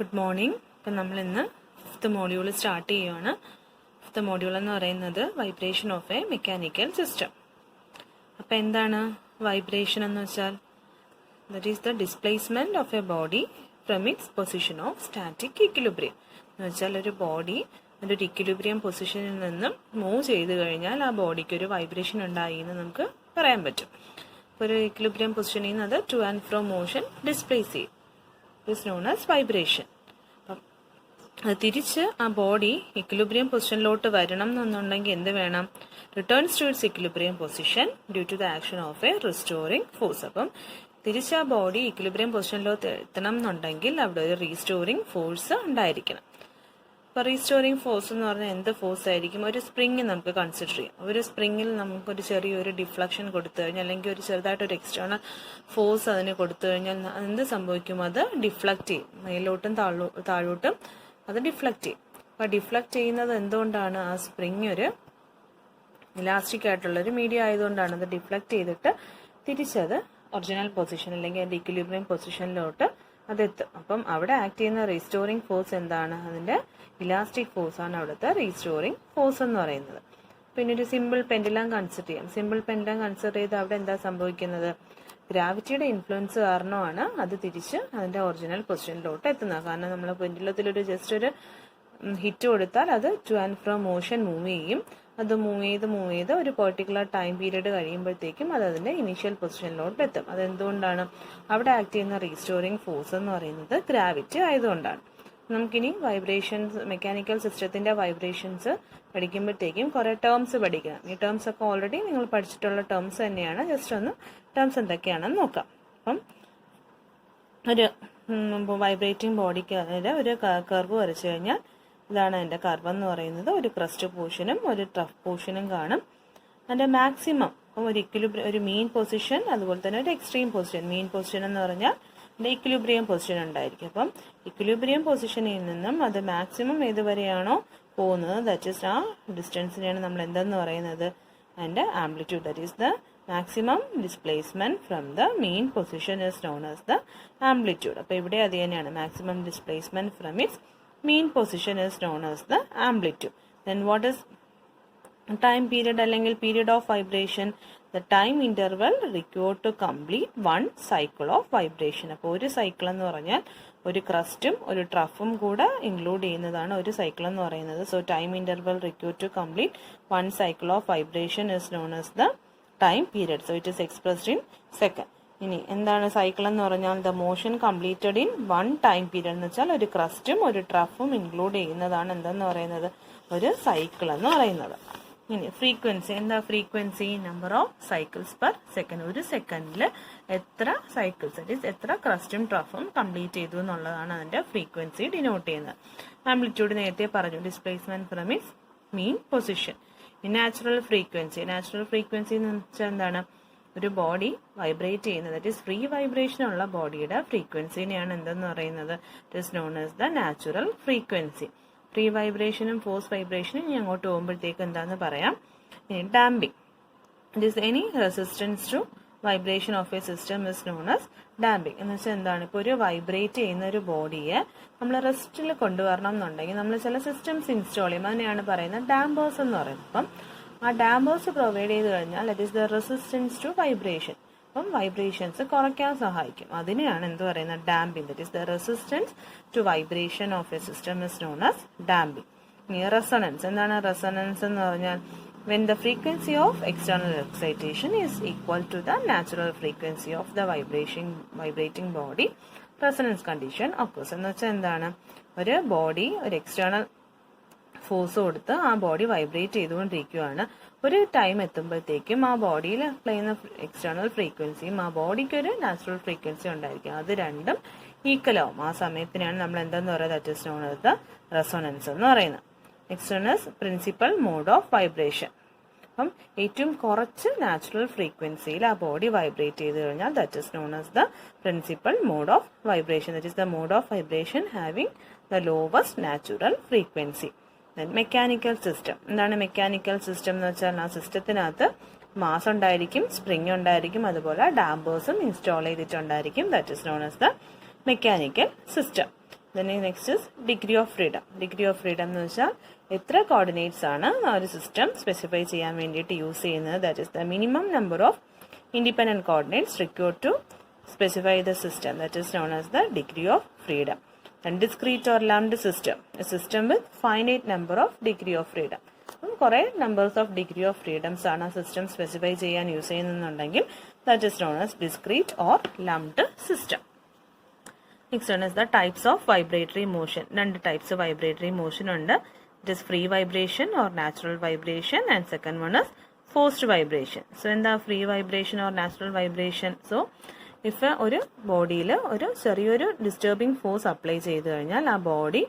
Good morning. ഇപ്പം നമ്മൾ ഇന്ന് 5th മോഡ്യൂൾ സ്റ്റാർട്ട് ചെയ്യുകയാണ്. 5th മോഡ്യൂൾ എന്ന് പറയുന്നത് vibration of A mechanical system. അപ്പം എന്താണ് വൈബ്രേഷൻ എന്ന് വെച്ചാൽ? That is the displacement of A body from it's position of static equilibrium. എന്ന് വെച്ചാൽ ഒരു ബോഡി ഒരു ഇക്വിലിബ്രിയം പൊസിഷനിൽ നിന്നും മൂവ് ചെയ്ത് കഴിഞ്ഞാൽ ആ ബോഡിക്ക് ഒരു വൈബ്രേഷൻ ഉണ്ടായി എന്ന് നമുക്ക് പറയാൻ പറ്റും. അപ്പോൾ ഒരു ഇക്വിലിബ്രിയം പൊസിഷനിൽ നിന്ന് അത് to and fro motion displace ചെയ്യും. Is known as vibration. അപ്പം അത് തിരിച്ച് ആ ബോഡി ഇക്വിലിബ്രിയം പൊസിഷനിലോട്ട് വരണം എന്നുണ്ടെങ്കിൽ എന്ത് വേണം? Returns to its equilibrium position due to the action of a restoring force. അപ്പം തിരിച്ച് ആ ബോഡി ഇക്വിലിബ്രിയം പൊസിഷനിലോട്ട് എത്തണം എന്നുണ്ടെങ്കിൽ അവിടെ ഒരു റീസ്റ്റോറിംഗ് ഫോഴ്സ് ഉണ്ടായിരിക്കണം. അപ്പോൾ റീസ്റ്റോറിംഗ് ഫോഴ്സ് എന്ന് പറഞ്ഞാൽ എന്ത് ഫോഴ്സ് ആയിരിക്കും? ഒരു സ്പ്രിങ് നമുക്ക് കൺസിഡർ ചെയ്യാം. ഒരു സ്പ്രിങ്ങിൽ നമുക്കൊരു ചെറിയൊരു ഡിഫ്ലക്ഷൻ കൊടുത്തു കഴിഞ്ഞാൽ അല്ലെങ്കിൽ ഒരു ചെറുതായിട്ടൊരു എക്സ്റ്റേണൽ ഫോഴ്സ് അതിന് കൊടുത്തു കഴിഞ്ഞാൽ എന്ത് സംഭവിക്കും? അത് ഡിഫ്ലക്റ്റ് ചെയ്യും. മേലോട്ടും താഴോട്ടും അത് ഡിഫ്ലക്റ്റ് ചെയ്യും. അപ്പോൾ ഡിഫ്ലക്റ്റ് ചെയ്യുന്നത് എന്തുകൊണ്ടാണ്? ആ സ്പ്രിങ് ഒരു ഇലാസ്റ്റിക് ആയിട്ടുള്ളൊരു മീഡിയ ആയതുകൊണ്ടാണ്. അത് ഡിഫ്ലക്റ്റ് ചെയ്തിട്ട് തിരിച്ചത് ഒറിജിനൽ പൊസിഷൻ അല്ലെങ്കിൽ അതിൻ്റെ ഇക്വിലിബ്രിയം പൊസിഷനിലോട്ട് അതെത്തും. അപ്പം അവിടെ ആക്ട് ചെയ്യുന്ന റീസ്റ്റോറിംഗ് ഫോഴ്സ് എന്താണ്? അതിന്റെ ഇലാസ്റ്റിക് ഫോഴ്സ് ആണ് അവിടുത്തെ റീസ്റ്റോറിംഗ് ഫോഴ്സ് എന്ന് പറയുന്നത്. പിന്നെ ഒരു സിമ്പിൾ പെൻഡുലം കൺസിഡർ ചെയ്യാം. സിമ്പിൾ പെൻഡുലം കൺസിഡർ ചെയ്ത് അവിടെ എന്താ സംഭവിക്കുന്നത്? ഗ്രാവിറ്റിയുടെ ഇൻഫ്ലുവൻസ് കാരണമാണ് അത് തിരിച്ച് അതിന്റെ ഒറിജിനൽ പൊസിഷനിലോട്ട് എത്തുന്നത്. കാരണം നമ്മൾ പെൻഡുലത്തിൽ ജസ്റ്റ് ഒരു ഹിറ്റ് കൊടുത്താൽ അത് to and fro motion move ചെയ്യും. അത് മൂവ് ചെയ്ത് ഒരു പെർട്ടിക്കുലർ ടൈം പീരീഡ് കഴിയുമ്പോഴത്തേക്കും അത് അതിന്റെ ഇനീഷ്യൽ പൊസിഷനിലോട്ട് എത്തും. അതെന്തുകൊണ്ടാണ്? അവിടെ ആക്ട് ചെയ്യുന്ന റീസ്റ്റോറിംഗ് ഫോഴ്സ് എന്ന് പറയുന്നത് ഗ്രാവിറ്റി ആയതുകൊണ്ടാണ്. നമുക്കിനി വൈബ്രേഷൻസ്, മെക്കാനിക്കൽ സിസ്റ്റത്തിന്റെ വൈബ്രേഷൻസ് പഠിക്കുമ്പോഴത്തേക്കും കുറെ ടേംസ് പഠിക്കണം. ഈ ടേംസ് ഒക്കെ ഓൾറെഡി നിങ്ങൾ പഠിച്ചിട്ടുള്ള ടേംസ് തന്നെയാണ്. ജസ്റ്റ് ഒന്ന് ടേംസ് എന്തൊക്കെയാണെന്ന് നോക്കാം. അപ്പം ഒരു വൈബ്രേറ്റിംഗ് ബോഡിക്ക് ഒരു കർവ് വരച്ചു കഴിഞ്ഞാൽ ഇതാണ് അതിന്റെ കർവ് എന്ന് പറയുന്നത്. ഒരു ക്രസ്റ്റ് പോർഷനും ഒരു ട്രഫ് പോർഷനും കാണും. അതിന്റെ മാക്സിമം ഒരു മീൻ പൊസിഷൻ, അതുപോലെ തന്നെ ഒരു എക്സ്ട്രീം പൊസിഷൻ. മീൻ പൊസിഷൻ എന്ന് പറഞ്ഞാൽ ഇക്വിലിബ്രിയം പൊസിഷൻ ഉണ്ടായിരിക്കും. അപ്പം ഇക്വിലിബ്രിയം പൊസിഷനിൽ നിന്നും അത് മാക്സിമം ഏതുവരെയാണോ പോകുന്നത്, ദാറ്റ് ഈസ് ആ ഡിസ്റ്റൻസിനെയാണ് നമ്മൾ എന്തെന്ന് പറയുന്നത്? അതിന്റെ amplitude. That is the maximum displacement from the mean position is known as the amplitude. അപ്പൊ ഇവിടെ അത് തന്നെയാണ്. Maximum displacement from it's mean position is known as the amplitude. Then what is time period അല്ലെങ്കിൽ period of vibration? The time interval required to complete one cycle of vibration. അപ്പോൾ ഒരു cycle എന്ന് പറഞ്ഞാൽ ഒരു ക്രസ്റ്റും ഒരു ട്രഫും കൂടെ ഇൻക്ലൂഡ് ചെയ്യുന്നതാണ് ഒരു സൈക്കിൾ എന്ന് പറയുന്നത്. So time interval required to complete one cycle of vibration is known as the time period. So it is expressed in second. ഇനി എന്താണ് സൈക്കിൾ എന്ന് പറഞ്ഞാൽ? The motion completed in one time period എന്ന് വെച്ചാൽ ഒരു ക്രസ്റ്റും ഒരു ട്രഫും ഇൻക്ലൂഡ് ചെയ്യുന്നതാണ് എന്തെന്ന് പറയുന്നത്? ഒരു സൈക്കിൾ എന്ന് പറയുന്നത്. ഇനി ഫ്രീക്വൻസി എന്താ? Frequency number of cycles per second. ഒരു സെക്കൻഡിൽ എത്ര സൈക്കിൾസ്, എത്ര ക്രസ്റ്റും ട്രഫും കംപ്ലീറ്റ് ചെയ്തു എന്നുള്ളതാണ് അതിന്റെ ഫ്രീക്വൻസി ഡിനോട്ട് ചെയ്യുന്നത്. ആംപ്ലിറ്റ്യൂഡ് നേരത്തെ പറഞ്ഞു, displacement from its mean position. Natural frequency എന്ന് വെച്ചാൽ എന്താണ്? ഒരു ബോഡി വൈബ്രേറ്റ് ചെയ്യുന്നത്, ദാറ്റ് ഈസ് ഫ്രീ വൈബ്രേഷൻ ഉള്ള ബോഡിയുടെ ഫ്രീക്വൻസിനെയാണ് എന്തെന്ന് പറയുന്നത്? It is known as the natural frequency. Free വൈബ്രേഷനും ഫോഴ്സ് വൈബ്രേഷനും ഇനി അങ്ങോട്ട് പോകുമ്പോഴത്തേക്ക് എന്താന്ന് പറയാം. ഇനി damping. It is any resistance to vibration of a system is known as damping. എന്ന് വെച്ചാൽ എന്താണ്? ഇപ്പോൾ ഒരു വൈബ്രേറ്റ് ചെയ്യുന്ന ഒരു ബോഡിയെ നമ്മൾ റെസ്റ്റിൽ കൊണ്ടുവരണം എന്നുണ്ടെങ്കിൽ നമ്മൾ ചില സിസ്റ്റംസ് ഇൻസ്റ്റാൾ ചെയ്യും. അതിനെയാണ് പറയുന്നത് ഡാമ്പേഴ്സ് എന്ന് പറയുന്നത്. അപ്പം ആ ഡാമ്പേഴ്സ് പ്രൊവൈഡ് ചെയ്ത് കഴിഞ്ഞാൽ that is the resistance to vibration. അപ്പം വൈബ്രേഷൻസ് കുറയ്ക്കാൻ സഹായിക്കും. അതിനെയാണ് എന്ത് പറയുന്നത്? Damping. That is the resistance to vibration of a system is known as damping. ഇനി റെസൊണൻസ്. എന്താണ് റെസൊണൻസ് എന്ന് പറഞ്ഞാൽ? when the frequency of external excitation is equal to the natural frequency of the vibrating body, resonance condition occurs. എന്ന് വെച്ചാൽ എന്താണ്? ഒരു body ഒരു external force കൊടുത്ത് ആ ബോഡി വൈബ്രേറ്റ് ചെയ്തുകൊണ്ടിരിക്കുകയാണ്. ഒരു ടൈം എത്തുമ്പോഴത്തേക്കും ആ ബോഡിയിൽ അപ്ലൈ ചെയ്യുന്ന എക്സ്റ്റേണൽ ഫ്രീക്വൻസിയും ആ ബോഡിക്ക് ഒരു നാച്ചുറൽ ഫ്രീക്വൻസി ഉണ്ടായിരിക്കും. അത് രണ്ടും ഈക്വൽ ആവും. ആ സമയത്തിനാണ് നമ്മൾ എന്തെന്ന് പറയുന്നത്? That is known as the resonance എന്ന് പറയുന്നത്. Next one is principal mode of vibration. അപ്പം ഏറ്റവും കുറച്ച് നാച്ചുറൽ ഫ്രീക്വൻസിയിൽ ആ ബോഡി വൈബ്രേറ്റ് ചെയ്ത് കഴിഞ്ഞാൽ that is known as the principal mode of vibration. That is the mode of vibration having the lowest natural frequency. Mechanical system. എന്താണ് mechanical system എന്ന് വെച്ചാൽ? ആ സിസ്റ്റത്തിനകത്ത് മാസ് ഉണ്ടായിരിക്കും, സ്പ്രിങ് ഉണ്ടായിരിക്കും, അതുപോലെ ഡാമ്പേഴ്സും ഇൻസ്റ്റാൾ ചെയ്തിട്ടുണ്ടായിരിക്കും. That is known as the mechanical system. Then next is degree of freedom. Degree of freedom എന്ന് വെച്ചാൽ എത്ര കോർഡിനേറ്റ്സ് ആണ് ആ ഒരു സിസ്റ്റം സ്പെസിഫൈ ചെയ്യാൻ വേണ്ടിയിട്ട് യൂസ് ചെയ്യുന്നത്. That is the minimum number of independent coordinates required to specify the system. That is known as the degree of freedom. And discrete or lumped system, a system with finite number of degree of freedom. കുറേ numbers of degree of freedoms ആണ് system specify ചെയ്യാൻ use ചെയ്യുന്നുണ്ടെങ്കിൽ that is known as discrete or lumped system. Next one is the types of vibratory motion. രണ്ട് types vibratory motion ഉണ്ട്. It is free vibration or natural vibration and second one is forced vibration. So എന്താ free vibration or natural vibration? So if ഒരു ബോഡിയിൽ ഒരു ചെറിയൊരു disturbing force apply ചെയ്ത് കഴിഞ്ഞാൽ ആ ബോഡി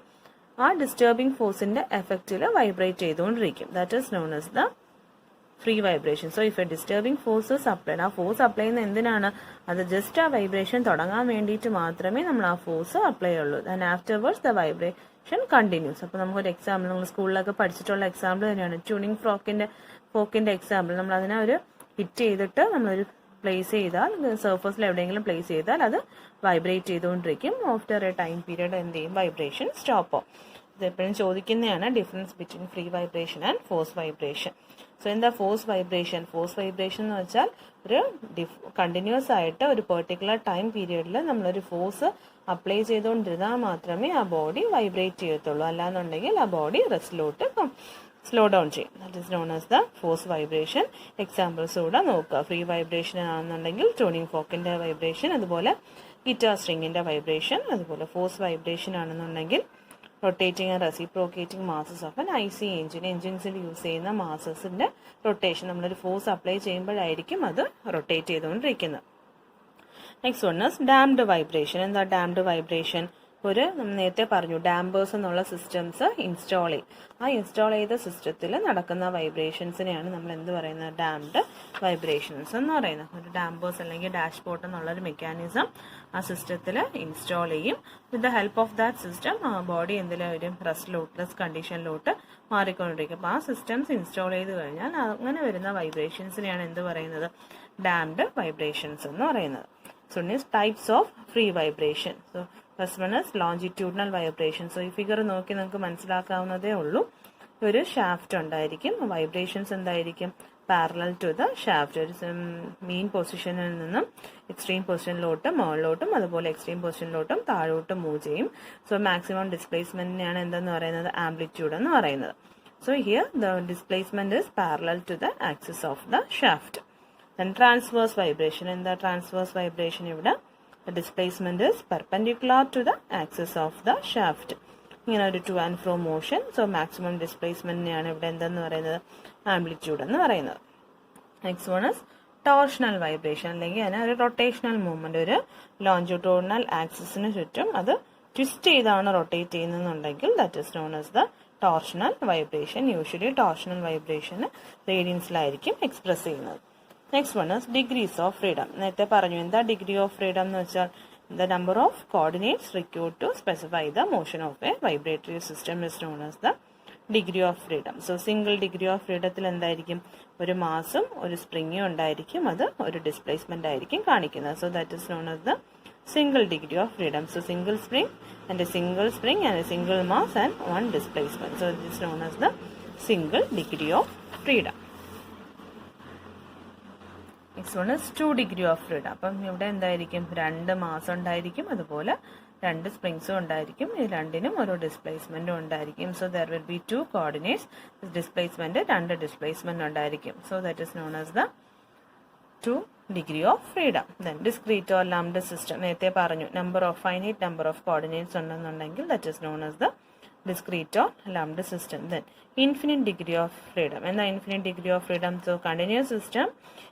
ആ ഡിസ്റ്റർബിംഗ് ഫോഴ്സിന്റെ എഫക്റ്റിൽ വൈബ്രേറ്റ് ചെയ്തുകൊണ്ടിരിക്കും. That is known as the free vibration. So if A disturbing force apply, ആ ഫോഴ്സ് അപ്ലൈ ചെയ്യുന്ന എന്തിനാണ്? അത് ജസ്റ്റ് ആ വൈബ്രേഷൻ തുടങ്ങാൻ വേണ്ടിയിട്ട് മാത്രമേ നമ്മൾ ആ ഫോഴ്സ് അപ്ലൈ ചെയ്യുള്ളൂ. And afterwards the vibration continuous. അപ്പോൾ നമുക്കൊരു എക്സാമ്പിൾ, നമ്മൾ സ്കൂളിലൊക്കെ പഠിച്ചിട്ടുള്ള എക്സാമ്പിൾ തന്നെയാണ് ട്യൂണിംഗ് ഫോക്കിന്റെ എക്സാമ്പിൾ. നമ്മൾ അതിനെ ഒരു ഹിറ്റ് ചെയ്തിട്ട് നമ്മളൊരു പ്ലേസ് ചെയ്താൽ, സർഫസിൽ എവിടെയെങ്കിലും പ്ലേസ് ചെയ്താൽ അത് വൈബ്രേറ്റ് ചെയ്തുകൊണ്ടിരിക്കും. ആഫ്റ്റർ എ ടൈം പീരീഡ് എന്ത് ചെയ്യും? വൈബ്രേഷൻ സ്റ്റോപ്പ് ആവും. ഇത് എപ്പോഴും ചോദിക്കുന്നതാണ് difference between free vibration and force vibration. So എന്താ ഫോഴ്സ് വൈബ്രേഷൻ? ഫോഴ്സ് വൈബ്രേഷൻ എന്ന് വെച്ചാൽ ഒരു കണ്ടിന്യൂസ് ആയിട്ട് ഒരു പെർട്ടിക്കുലർ ടൈം പീരീഡിൽ നമ്മളൊരു ഫോഴ്സ് അപ്ലൈ ചെയ്തുകൊണ്ടിരുന്നാൽ മാത്രമേ ആ ബോഡി വൈബ്രേറ്റ് ചെയ്യത്തുള്ളൂ. അല്ലാന്നുണ്ടെങ്കിൽ ആ ബോഡി റെസ്റ്റിലോട്ട് സ്ലോ ഡൗൺ ചെയ്യും. That is known as the force vibration. Examples കൂടെ നോക്കുക. ഫ്രീ വൈബ്രേഷൻ ആണെന്നുണ്ടെങ്കിൽ ട്യൂണിംഗ് ഫോക്കിന്റെ വൈബ്രേഷൻ, അതുപോലെ ഗിറ്റാർ സ്ട്രിങ്ങിന്റെ വൈബ്രേഷൻ. അതുപോലെ ഫോഴ്സ് വൈബ്രേഷൻ ആണെന്നുണ്ടെങ്കിൽ rotating and reciprocating masses of an IC എഞ്ചിൻസിൽ യൂസ് ചെയ്യുന്ന മാസസിന്റെ റൊട്ടേഷൻ നമ്മളൊരു ഫോഴ്സ് അപ്ലൈ ചെയ്യുമ്പോഴായിരിക്കും അത് റൊട്ടേറ്റ് ചെയ്തുകൊണ്ടിരിക്കുന്നത്. Next one is damped vibration. എന്താ ഡാംഡ് വൈബ്രേഷൻ? നമ്മൾ നേരത്തെ പറഞ്ഞു ഡാമ്പേഴ്സ് എന്നുള്ള സിസ്റ്റംസ് ഇൻസ്റ്റാൾ ചെയ്യും. ആ ഇൻസ്റ്റാൾ ചെയ്ത സിസ്റ്റത്തിൽ നടക്കുന്ന വൈബ്രേഷൻസിനെയാണ് നമ്മൾ എന്ത് പറയുന്നത്? ഡാംഡ് വൈബ്രേഷൻസ് എന്ന് പറയുന്നത്. ഒരു ഡാമ്പേഴ്സ് അല്ലെങ്കിൽ ഡാഷ്ബോർഡ് എന്നുള്ളൊരു മെക്കാനിസം ആ സിസ്റ്റത്തിൽ ഇൻസ്റ്റാൾ ചെയ്യും. With the help of that system body എന്തെങ്കിലും ഒരു റെസ്റ്റ് കണ്ടീഷനിലോട്ട് മാറിക്കൊണ്ടിരിക്കും. അപ്പോൾ ആ സിസ്റ്റംസ് ഇൻസ്റ്റാൾ ചെയ്ത് കഴിഞ്ഞാൽ അങ്ങനെ വരുന്ന വൈബ്രേഷൻസിനെയാണ് എന്ത് പറയുന്നത്? ഡാംഡ് വൈബ്രേഷൻസ് എന്ന് പറയുന്നത്. So next types of free vibration. So first one is longitudinal vibration. So ഈ ഫിഗർ നോക്കി നമുക്ക് മനസ്സിലാക്കാവുന്നതേ ഉള്ളൂ. ഒരു ഷാഫ്റ്റ് ഉണ്ടായിരിക്കും. വൈബ്രേഷൻസ് എന്തായിരിക്കും? Parallel to the shaft. ഒരു മീൻ പൊസിഷനിൽ നിന്നും എക്സ്ട്രീം പൊസിഷനിലോട്ടും മുകളിലോട്ടും അതുപോലെ എക്സ്ട്രീം പൊസിഷനിലോട്ടും താഴോട്ടും മൂവ് ചെയ്യും. സോ മാക്സിമം ഡിസ്പ്ലേസ്മെന്റിനെയാണ് എന്തെന്ന് പറയുന്നത്? ആംപ്ലിറ്റ്യൂഡ് എന്ന് പറയുന്നത്. So here the displacement is parallel to the axis of the shaft. Then transverse vibration. എന്താ ട്രാൻസ്വേഴ്സ് വൈബ്രേഷൻ? ഇവിടെ the displacement is perpendicular to the axis of the shaft. ഇങ്ങനെ ഒരു to and fro motion. So maximum ഡിസ്പ്ലേസ്മെന്റിനെയാണ് ഇവിടെ എന്തെന്ന് പറയുന്നത്? Amplitude എന്ന് പറയുന്നത്. Next one is torsional vibration, അല്ലെങ്കിൽ അതിന് ഒരു റൊട്ടേഷണൽ മൂവ്മെന്റ്. ഒരു ലോഞ്ചിറ്റ്യൂഡിനൽ ആക്സിസിന് ചുറ്റും അത് ട്വിസ്റ്റ് ചെയ്താണ് റൊട്ടേറ്റ് ചെയ്യുന്നുണ്ടെങ്കിൽ that is known as the torsional vibration. Usually torsional വൈബ്രേഷന് റേഡിയൻസിലായിരിക്കും എക്സ്പ്രസ് ചെയ്യുന്നത്. Next one is degrees of freedom. നേരത്തെ പറഞ്ഞു എന്താ ഡിഗ്രി ഓഫ് ഫ്രീഡം എന്ന് വെച്ചാൽ the number of coordinates required to specify the motion of a vibratory system is known as the degree of freedom. So single degree of ഫ്രീഡത്തിൽ എന്തായിരിക്കും? ഒരു മാസും ഒരു സ്പ്രിങ്ങും ഉണ്ടായിരിക്കും. അത് ഒരു ഡിസ്പ്ലേസ്മെന്റ് ആയിരിക്കും കാണിക്കുന്നത്. So that is known as the single degree of freedom. So single spring and A single mass and one displacement. So this non as the single degree of freedom. Next one is 2 degree of freedom. അപ്പം ഇവിടെ എന്തായിരിക്കും? 2 മാസം ഉണ്ടായിരിക്കും, അതുപോലെ 2 സ്പ്രിങ്സും ഉണ്ടായിരിക്കും. ഈ രണ്ടിനും ഓരോ ഡിസ്പ്ലേസ്മെന്റും ഉണ്ടായിരിക്കും. So there will be 2 coordinates. Displacement 2 displacement ഉണ്ടായിരിക്കും. So that is known as the 2 degree of freedom. Then discrete or lumped system. നേരത്തെ പറഞ്ഞു ഫൈനൈറ്റ് നമ്പർ ഓഫ് കോർഡിനേറ്റ്സ് ഉണ്ടെന്നുണ്ടെങ്കിൽ that is known as the discrete or lumped system. Then infinite degree of freedom. And the infinite degree of freedom, so continuous system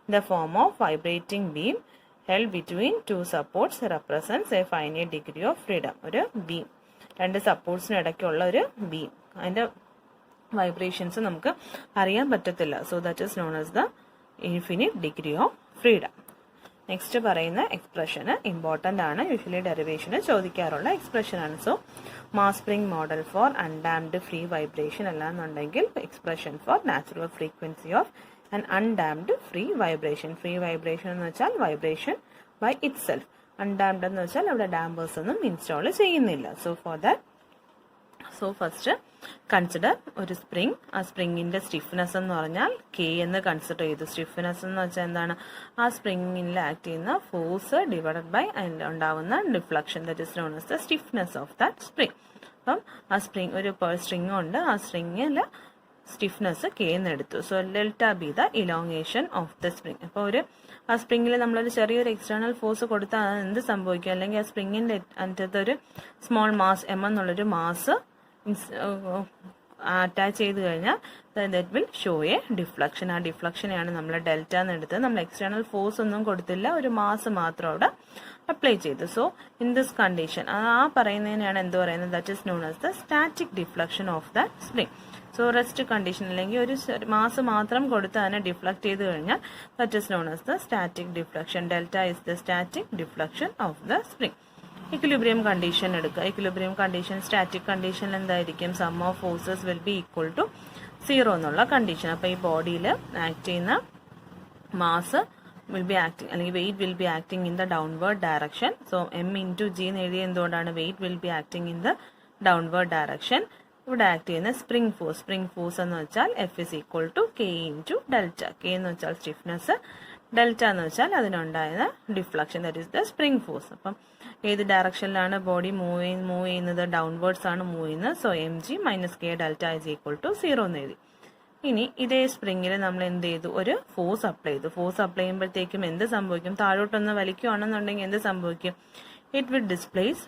in the form of vibrating beam held between 2 supports represents a finite degree of freedom. ഒരു beam, 2 സപ്പോർട്ട്സിന് ഇടയ്ക്കുള്ള ഒരു beam, അതിന്റെ vibrations നമുക്ക് അറിയാൻ പറ്റത്തില്ല. So that is known as the infinite degree of freedom. Next പറയുന്ന എക്സ്പ്രഷന് ഇമ്പോർട്ടൻ്റ് ആണ്. യൂഷ്വലി ഡെറിവേഷന് ചോദിക്കാറുള്ള എക്സ്പ്രഷനാണ്. So mass spring model for undamped free vibration അല്ലാന്നുണ്ടെങ്കിൽ expression for natural frequency of an undamped free vibration. Free vibration എന്ന് വെച്ചാൽ vibration by itself. Undamped എന്ന് വെച്ചാൽ അവിടെ ഡാമ്പേഴ്സ് ഒന്നും ഇൻസ്റ്റാൾ ചെയ്യുന്നില്ല. സോ ഫസ്റ്റ് കൺസിഡർ ഒരു സ്പ്രിങ്. ആ സ്പ്രിങ്ങിന്റെ സ്റ്റിഫ്നെസ് എന്ന് പറഞ്ഞാൽ കെ എന്ന് കൺസിഡർ ചെയ്തു. സ്റ്റിഫ്നെസ് എന്ന് വെച്ചാൽ എന്താണ്? ആ സ്പ്രിങ്ങിൽ ആക്ട് ചെയ്യുന്ന ഫോഴ്സ് ഡിവൈഡഡ് ബൈ അതിൽ ഉണ്ടാവുന്ന deflection, that is known as the stiffness of that spring. അപ്പം ആ സ്പ്രിങ് ഒരു സ്ട്രിങ് ഉണ്ട്, ആ സ്ട്രിങ്ങിൽ സ്റ്റിഫ്നെസ് കെ എന്ന് എടുത്തു. So delta B the elongation of the spring. അപ്പോൾ ആ സ്പ്രിങ്ങിൽ നമ്മളൊരു ചെറിയൊരു എക്സ്റ്റേണൽ ഫോഴ്സ് കൊടുത്താൽ അത് എന്ത് സംഭവിക്കും? അല്ലെങ്കിൽ ആ സ്പ്രിങ്ങിന്റെ അറ്റത്ത് ഒരു സ്മോൾ മാസ് എം എന്നുള്ളൊരു മാസ് അറ്റാച്ച് ചെയ്ത് കഴിഞ്ഞാൽ that will show A deflection. ആ ഡിഫ്ലക്ഷനെയാണ് നമ്മൾ ഡെൽറ്റ എന്ന് എടുത്തത്. നമ്മൾ എക്സ്റ്റേണൽ ഫോഴ്സ് ഒന്നും കൊടുത്തില്ല, ഒരു മാസ് മാത്രം അവിടെ അപ്ലൈ ചെയ്തു. സോ ഇൻ ദിസ് കണ്ടീഷൻ ആ പറയുന്നതിനാണ് എന്ത് പറയുന്നത്? That is known as the static deflection of the spring. So rest condition അല്ലെങ്കിൽ ഒരു മാസ് മാത്രം കൊടുത്ത് അതിനെ ഡിഫ്ലക്ട് ചെയ്ത് കഴിഞ്ഞാൽ that is known as the static deflection. Delta is the static deflection of the spring. Equilibrium condition എടുക്കുക. Equilibrium condition static കണ്ടീഷനിൽ എന്തായിരിക്കും? Sum of forces will be equal to 0 എന്നുള്ള കണ്ടീഷൻ. അപ്പോൾ ഈ ബോഡിയിൽ ആക്ട് ചെയ്യുന്ന മാസ് വിൽ ബി ആക്ടിങ് അല്ലെങ്കിൽ wait will be acting in the downward direction. So M into G എന്ന് എഴുതിയ എന്തുകൊണ്ടാണ്? Weight will be acting in the downward direction. ഇവിടെ ആക്ട് ചെയ്യുന്ന സ്പ്രിംഗ് ഫോഴ്സ് എന്ന് വെച്ചാൽ F is equal to K into delta. K എന്ന് വെച്ചാൽ stiffness, delta എന്ന് വെച്ചാൽ അതിനുണ്ടായ deflection, that is the spring force. അപ്പം ഏത് ഡയറക്ഷനിലാണ് ബോഡി മൂവ് ചെയ്യുന്നത്? ഡൗൺവേർഡ്സ് ആണ് മൂവ് ചെയ്യുന്നത്. So M G minus K delta is equal to 0 എന്ന് എഴുതി. ഇനി ഇതേ സ്പ്രിങ്ങിൽ നമ്മൾ എന്ത് ചെയ്തു? ഒരു ഫോഴ്സ് അപ്ലൈ ചെയ്തു. ഫോഴ്സ് അപ്ലൈ ചെയ്യുമ്പോഴത്തേക്കും എന്ത് സംഭവിക്കും? താഴോട്ടൊന്ന് വലിക്കുകയാണെന്നുണ്ടെങ്കിൽ എന്ത് സംഭവിക്കും? It will displace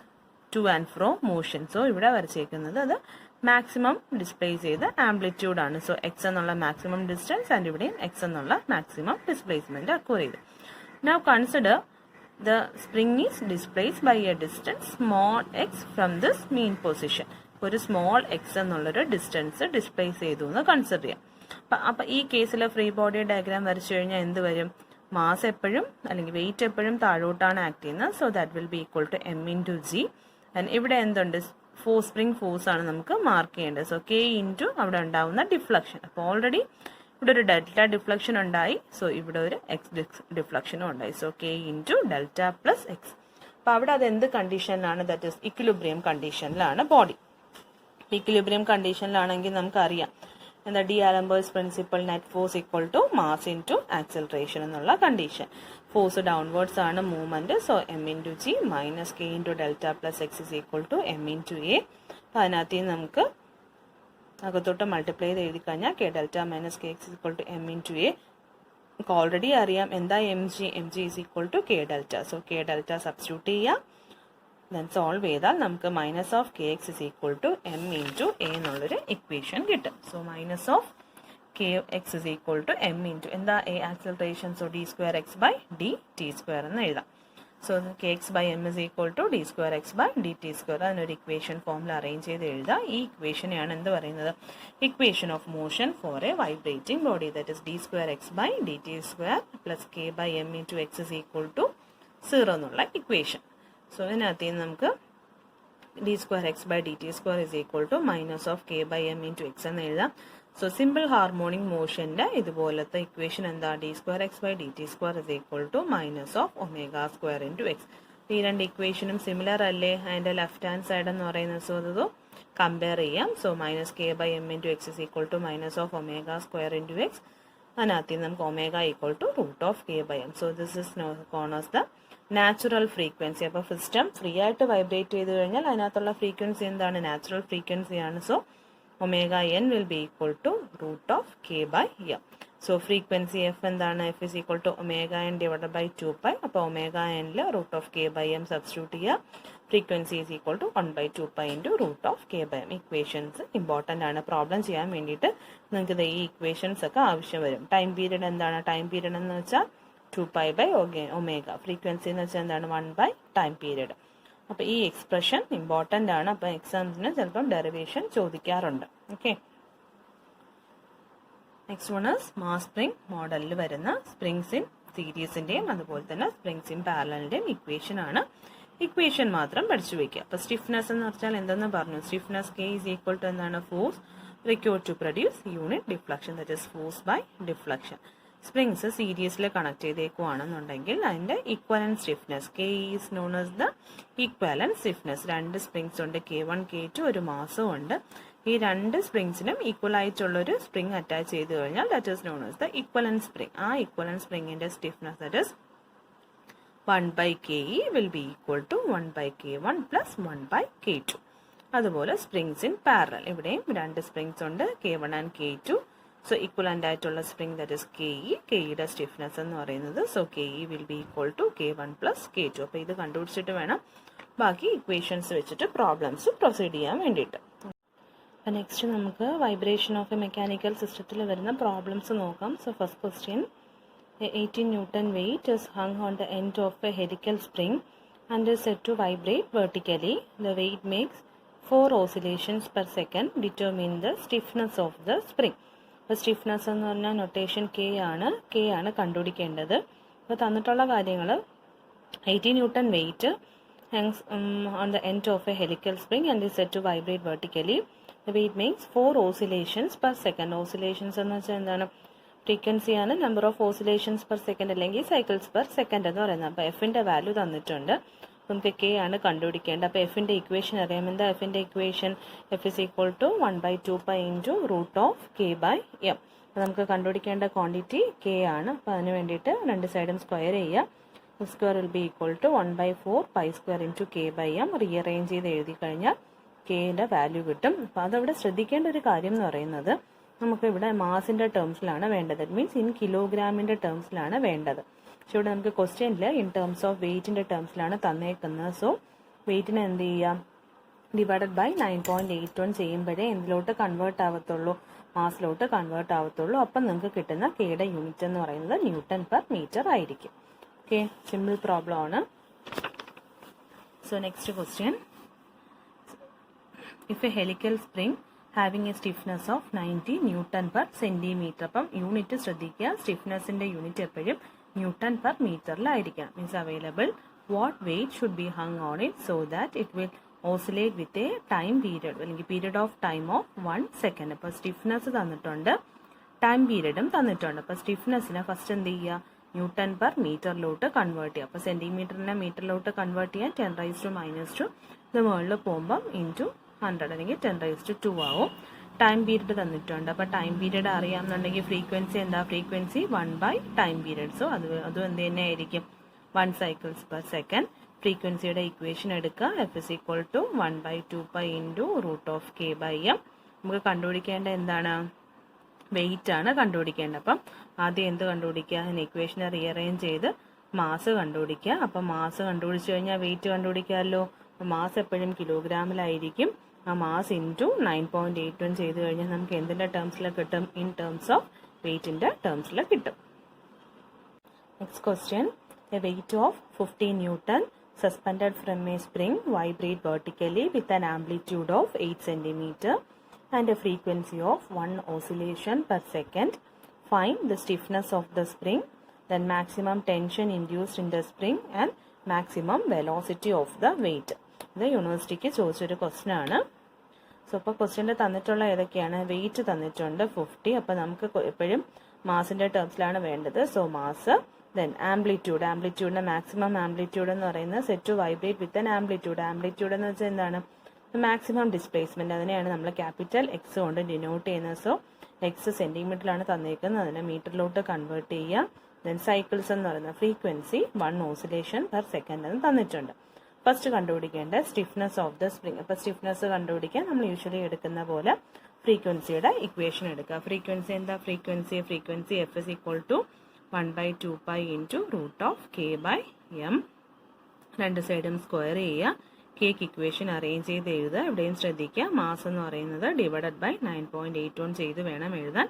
to and fro motion. So ഇവിടെ വരച്ചേക്കുന്നത് അത് മാക്സിമം ഡിസ്പ്ലേസ് ചെയ്ത ആംപ്ലിറ്റ്യൂഡ് ആണ്. സോ എക്സ് എന്നുള്ള മാക്സിമം ഡിസ്റ്റൻസ് ആൻഡ് ഇവിടെയും എക്സ് എന്നുള്ള മാക്സിമം ഡിസ്പ്ലേസ്മെന്റ് അക്വയർ ചെയ്തു. Now consider the spring is displaced by a distance small x from this mean position. ഒരു സ്മോൾ എക്സ് എന്നുള്ളൊരു ഡിസ്റ്റൻസ് ഡിസ്പ്ലേസ് ചെയ്തു എന്ന് കൺസിഡർ ചെയ്യാം. അപ്പൊ ഈ കേസിൽ ഫ്രീ ബോഡി ഡയഗ്രാം വരച്ചു കഴിഞ്ഞാൽ എന്ത് വരും? മാസ് എപ്പോഴും അല്ലെങ്കിൽ വെയിറ്റ് എപ്പോഴും താഴോട്ടാണ് ആക്ട് ചെയ്യുന്നത്. So that will be equal to M into g. And ഇവിടെ എന്തുണ്ട്? സ്പ്രിംഗ് ഫോഴ്സ് ആണ് നമുക്ക് മാർക്ക് ചെയ്യേണ്ടത്. സോ കെ ഇൻറ്റു അവിടെ ഉണ്ടാവുന്ന ഡിഫ്ലക്ഷൻ. അപ്പോൾ ഓൾറെഡി ഇവിടെ ഒരു ഡെൽറ്റ ഡിഫ്ലക്ഷൻ ഉണ്ടായി. സോ ഇവിടെ ഒരു എക്സ് ഡിഫ്ലക്ഷനും ഉണ്ടായി. So K into delta plus X. അപ്പൊ അവിടെ അത് എന്ത് കണ്ടീഷനിലാണ്? ദാറ്റ് ഇസ് ഇക്വിലിബ്രിയം കണ്ടീഷനിലാണ് ബോഡി. ഇക്വിലിബ്രിയം കണ്ടീഷനിലാണെങ്കിൽ നമുക്കറിയാം എന്താ? D'Alembert's principle, net force equal to mass into acceleration എന്നുള്ള കണ്ടീഷൻ. ഫോഴ്സ് ഡൗൺവേർഡ്സ് ആണ് movement. So M into G minus K into delta plus X is equal to M into A. അപ്പം അതിനകത്ത് നമുക്ക് അകത്തോട്ട് multiply ചെയ്ത് എഴുതി കഴിഞ്ഞാൽ K delta minus K X equal to M into A. നമുക്ക് already അറിയാം എന്താ M G is equal to K delta. So K delta substitute ചെയ്യാം. ദെൻ സോൾവ് ചെയ്താൽ നമുക്ക് minus of K X is equal to M into A എന്നുള്ളൊരു equation കിട്ടും. So minus of K X is equal to M into എന്താ? A acceleration. So D square X by D T square എന്ന് എഴുതാം. So K X by M is equal to D square X by D T square. അതിനൊരു equation ഫോമിൽ arrange ചെയ്ത് എഴുതാം. ഈ ഇക്വേഷനെയാണ് എന്ത് പറയുന്നത്? Equation of motion for a vibrating body. That is d square X by D T square plus k by M into X is equal to 0 എന്നുള്ള equation. So ഇതിനകത്ത് നമുക്ക് d square X by D T square is equal to minus of K by M into x എന്ന് എഴുതാം. So simple harmonic മോഷന്റെ ഇതുപോലത്തെ equation എന്താ? D square X by D T square is equal to minus of omega square into x. ഈ രണ്ട് ഇക്വേഷനും similar അല്ലേ? അതിന്റെ ലെഫ്റ്റ് ഹാൻഡ് സൈഡ് എന്ന് പറയുന്നത്. സോ അത് കമ്പയർ ചെയ്യാം. So minus K by M into X is equal to minus of omega square into X. അതിനകത്ത് നമുക്ക് omega equal to root of K by M. So this is known as the natural frequency. അപ്പോൾ system free ആയിട്ട് vibrate ചെയ്ത് കഴിഞ്ഞാൽ അതിനകത്തുള്ള frequency എന്താണ്? Natural ഫ്രീക്വൻസിയാണ്. So omega N will be equal to root of K by M. So frequency F എന്താണ്? F is equal to omega N divide by 2π. അപ്പോൾ omega എനിൽ root of K by M substitute ചെയ്യുക. Frequency is equal to 1/2π into root of K by M. Equations important ആണ്. Problem ചെയ്യാൻ വേണ്ടിയിട്ട് നിങ്ങൾക്ക് ഈ equations ഒക്കെ ആവശ്യം വരും. ടൈം പീരീഡ് എന്താണ്? ടൈം പീരീഡ് എന്ന് വെച്ചാൽ 2π ബൈ ഒമേഗ. ഫ്രീക്വൻസി എന്ന് വെച്ചാൽ എന്താണ്? 1 ടൈം പീരീഡ്. അപ്പോൾ ഈ എക്സ്പ്രഷൻ ഇമ്പോർട്ടൻ്റ് ആണ്. അപ്പോൾ എക്സാംസിന് ചിലപ്പം ഡെറിവേഷൻ ചോദിക്കാറുണ്ട്. Okay. Next one is mass spring മോഡലിൽ വരുന്ന സ്പ്രിങ്സ് ഇൻ സീരീസിന്റെയും അതുപോലെ തന്നെ സ്പ്രിങ്സ് ഇൻ പാരലലിന്റെയും ഇക്വേഷൻ ആണ്. ഇക്വേഷൻ മാത്രം പഠിച്ചു വെക്കുക. അപ്പോൾ സ്റ്റിഫ്നെസ് എന്ന് വെച്ചാൽ എന്തെന്ന് പറഞ്ഞു? Stiffness K is equal to എന്താണ്? Force required to produce unit deflection, that is force by deflection. Springs സീരീസിൽ കണക്ട് ചെയ്തേക്കുവാണെന്നുണ്ടെങ്കിൽ അതിൻ്റെ equivalent stiffness K is known as the equivalent stiffness. 2 springs ഉണ്ട്, K1 K2, ഒരു മാസും ഉണ്ട്. ഈ 2 സ്പ്രിങ്സിനും ഈക്വൽ ആയിട്ടുള്ളൊരു സ്പ്രിങ് അറ്റാച്ച് ചെയ്ത് കഴിഞ്ഞാൽ that is known as the equivalent spring. ആ ഇക്വലൻറ്റ് സ്പ്രിങ്ങിൻ്റെ stiffness that is 1/KE will be equal to 1/K1 plus 1/K2. അതുപോലെ സ്പ്രിങ്സ് ഇൻ പാരലൽ, ഇവിടെയും 2 സ്പ്രിങ്സ് ഉണ്ട്, K1 and K2. So equivalent ആയിട്ടുള്ള spring that is KE. കെയുടെ stiffness എന്ന് പറയുന്നത് so KE will be equal to K1 plus K2. അപ്പോൾ ഇത് കണ്ടുപിടിച്ചിട്ട് വേണം ബാക്കി ഇക്വേഷൻസ് വെച്ചിട്ട് പ്രോബ്ലംസ് പ്രൊസീഡ് ചെയ്യാൻ വേണ്ടിയിട്ട്. അപ്പോൾ നെക്സ്റ്റ് നമുക്ക് വൈബ്രേഷൻ ഓഫ് എ മെക്കാനിക്കൽ സിസ്റ്റത്തിൽ വരുന്ന പ്രോബ്ലംസ് നോക്കാം. So first question, a 18 Newton weight is hung on the end of a helical spring and is said to vibrate vertically. The weight makes 4 oscillations per second. Determine the stiffness of the spring. അപ്പോൾ stiffness എന്ന് പറഞ്ഞാൽ notation K ആണ് കണ്ടുപിടിക്കേണ്ടത്. അപ്പോൾ തന്നിട്ടുള്ള കാര്യങ്ങൾ 18 Newton weight hangs on the end of a helical spring and is said to vibrate vertically. The weight makes 4 oscillations per second. Oscillations എന്ന് വെച്ചാൽ എന്താണ്? ഫ്രീക്വൻസിയാണ്, number of oscillations per second അല്ലെങ്കിൽ സൈക്കിൾസ് പെർ സെക്കൻഡ് എന്ന് പറയുന്നത്. അപ്പോൾ എഫിൻ്റെ value തന്നിട്ടുണ്ട്, നമുക്ക് K ആണ് കണ്ടുപിടിക്കേണ്ടത്. അപ്പോൾ എഫിൻ്റെ ഇക്വേഷൻ അറിയാം. എന്താ എഫിൻ്റെ equation? F is equal to 1/2π into root of K/m. അപ്പോൾ നമുക്ക് കണ്ടുപിടിക്കേണ്ട ക്വാണ്ടിറ്റി K ആണ്. അപ്പോൾ അതിന് വേണ്ടിയിട്ട് 2 സൈഡും സ്ക്വയർ ചെയ്യുക. Square will be equal to 1/4π² into K/m. Rearrange ചെയ്ത് എഴുതി കഴിഞ്ഞാൽ Kയുടെ വാല്യൂ കിട്ടും. അപ്പോൾ അതവിടെ ശ്രദ്ധിക്കേണ്ട ഒരു കാര്യം എന്ന് പറയുന്നത് നമുക്ക് ഇവിടെ മാസിൻ്റെ ടേംസിലാണ് വേണ്ടത്. ഇറ്റ് മീൻസ് ഇൻ കിലോഗ്രാമിൻ്റെ ടേംസിലാണ് വേണ്ടത്. പക്ഷെ ഇവിടെ നമുക്ക് ക്വസ്റ്റ്യനിൽ ഇൻ ടേംസ് ഓഫ് വെയ്റ്റിൻ്റെ ടേംസിലാണ് തന്നേക്കുന്നത്. സോ വെയ്റ്റിനെ എന്ത് ചെയ്യാം? ഡിവൈഡഡ് ബൈ 9.81 ചെയ്യുമ്പോഴേ എന്തിലോട്ട് കൺവേർട്ട് ആവത്തുള്ളൂ? മാസിലോട്ട് കൺവേർട്ട് ആവത്തുള്ളൂ. അപ്പം നിങ്ങൾക്ക് കിട്ടുന്ന Kയുടെ യൂണിറ്റ് എന്ന് പറയുന്നത് ന്യൂട്ടൺ പെർ മീറ്റർ ആയിരിക്കും. ഓക്കെ, സിമ്പിൾ പ്രോബ്ലം ആണ്. So next question, if a helical spring having a stiffness of 90 Newton per centimeter. അപ്പം യൂണിറ്റ് ശ്രദ്ധിക്കുക, സ്റ്റിഫ്നെസ്സിൻ്റെ യൂണിറ്റ് എപ്പോഴും ന്യൂട്ടൺ പെർ മീറ്ററിലായിരിക്കണം. Means available what weight should be hung on it so that it will oscillate with a time period അല്ലെങ്കിൽ period of time of 1 second. അപ്പോൾ stiffness തന്നിട്ടുണ്ട്, time പീരിയഡും തന്നിട്ടുണ്ട്. അപ്പോൾ സ്റ്റിഫ്നെസ്സിനെ ഫസ്റ്റ് എന്ത് ചെയ്യുക? ന്യൂട്ടൺ പെർ മീറ്ററിലോട്ട് കൺവേർട്ട് ചെയ്യുക. അപ്പോൾ സെൻറ്റിമീറ്ററിനെ മീറ്ററിലോട്ട് കൺവേർട്ട് ചെയ്യാൻ 10⁻²⁻², ഇത് മുകളിൽ പോകുമ്പം ഇൻറ്റു 100 അല്ലെങ്കിൽ 10⁻²² ആവും. ടൈം പീരീഡ് തന്നിട്ടുണ്ട്. അപ്പോൾ ടൈം പീരീഡ് അറിയാമെന്നുണ്ടെങ്കിൽ ഫ്രീക്വൻസി എന്താ? ഫ്രീക്വൻസി 1/ടൈം പീരീഡ്. സോ അതും എന്ത് തന്നെ ആയിരിക്കും? 1 cycles per second. ഫ്രീക്വൻസിയുടെ ഇക്വേഷൻ എടുക്കുക. F is equal to 1/2π into root of K/m. നമുക്ക് കണ്ടുപിടിക്കേണ്ട എന്താണ്? വെയിറ്റ് ആണ് കണ്ടുപിടിക്കേണ്ടത്. അപ്പം ആദ്യം എന്ത് കണ്ടുപിടിക്കുക? ഇക്വേഷനെ റീഅറേഞ്ച് ചെയ്ത് മാസ് കണ്ടുപിടിക്കുക. അപ്പം മാസ് കണ്ടുപിടിച്ച് കഴിഞ്ഞാൽ വെയിറ്റ് കണ്ടുപിടിക്കാമല്ലോ. മാസ് എപ്പോഴും കിലോഗ്രാമിലായിരിക്കും. ആ മാസ് ഇൻറ്റു 9.81 ചെയ്ത് കഴിഞ്ഞാൽ നമുക്ക് എന്തിൻ്റെ ടേംസിൽ കിട്ടും? ഇൻ ടേംസ് ഓഫ് വെയ്റ്റിൻ്റെ ടേംസിൽ കിട്ടും. Next question, a weight of 15 Newton suspended from a spring vibrate vertically with an amplitude of 8 centimeter and a frequency of 1 oscillation per second. Find the stiffness of the spring, then maximum tension induced in the spring and maximum velocity of the weight. ഇത് യൂണിവേഴ്സിറ്റിക്ക് ചോദിച്ചൊരു question ആണ്. So അപ്പോൾ ക്വസ്റ്റ്യൻ്റെ തന്നിട്ടുള്ള ഏതൊക്കെയാണ്? Wait തന്നിട്ടുണ്ട് 50. അപ്പോൾ നമുക്ക് എപ്പോഴും മാസിൻ്റെ ടേംസിലാണ് വേണ്ടത്. സോ മാസ്, ദെൻ ആംപ്ലിറ്റ്യൂഡിൻ്റെ മാക്സിമം ആംപ്ലിറ്റ്യൂഡ് എന്ന് പറയുന്നത് set to vibrate with an amplitude. Amplitude എന്ന് വെച്ചാൽ എന്താണ്? Maximum displacement. അതിനെയാണ് നമ്മൾ ക്യാപിറ്റൽ എക്സ് കൊണ്ട് ഡിനോട്ട് ചെയ്യുന്നത്. സോ എക്സ് സെൻറ്റിമീറ്ററിലാണ് തന്നേക്കുന്നത്, അതിനെ മീറ്ററിലോട്ട് കൺവേർട്ട് ചെയ്യുക. ദെൻ സൈക്കിൾസ് എന്ന് പറയുന്നത് ഫ്രീക്വൻസി 1 ഓസിലേഷൻ പെർ സെക്കൻഡ് എന്ന് തന്നിട്ടുണ്ട്. ഫസ്റ്റ് കണ്ടുപിടിക്കേണ്ട സ്റ്റിഫ്നെസ് ഓഫ് ദ സ്പ്രിങ്. അപ്പോൾ സ്റ്റിഫ്നെസ് കണ്ടുപിടിക്കാൻ നമ്മൾ യൂഷ്വലി എടുക്കുന്ന പോലെ ഫ്രീക്വൻസിയുടെ ഇക്വേഷൻ എടുക്കുക. ഫ്രീക്വൻസി എന്താ? Frequency F is equal to 1/2π into root of K/m. 2 സൈഡും സ്ക്വയർ ചെയ്യുക. കേക്ക് ഇക്വേഷൻ അറേഞ്ച് ചെയ്ത് എഴുതുക. ഇവിടെയും ശ്രദ്ധിക്കുക, മാസ് എന്ന് പറയുന്നത് ഡിവൈഡഡ് ബൈ 9.81 ചെയ്ത് വേണം എഴുതാൻ.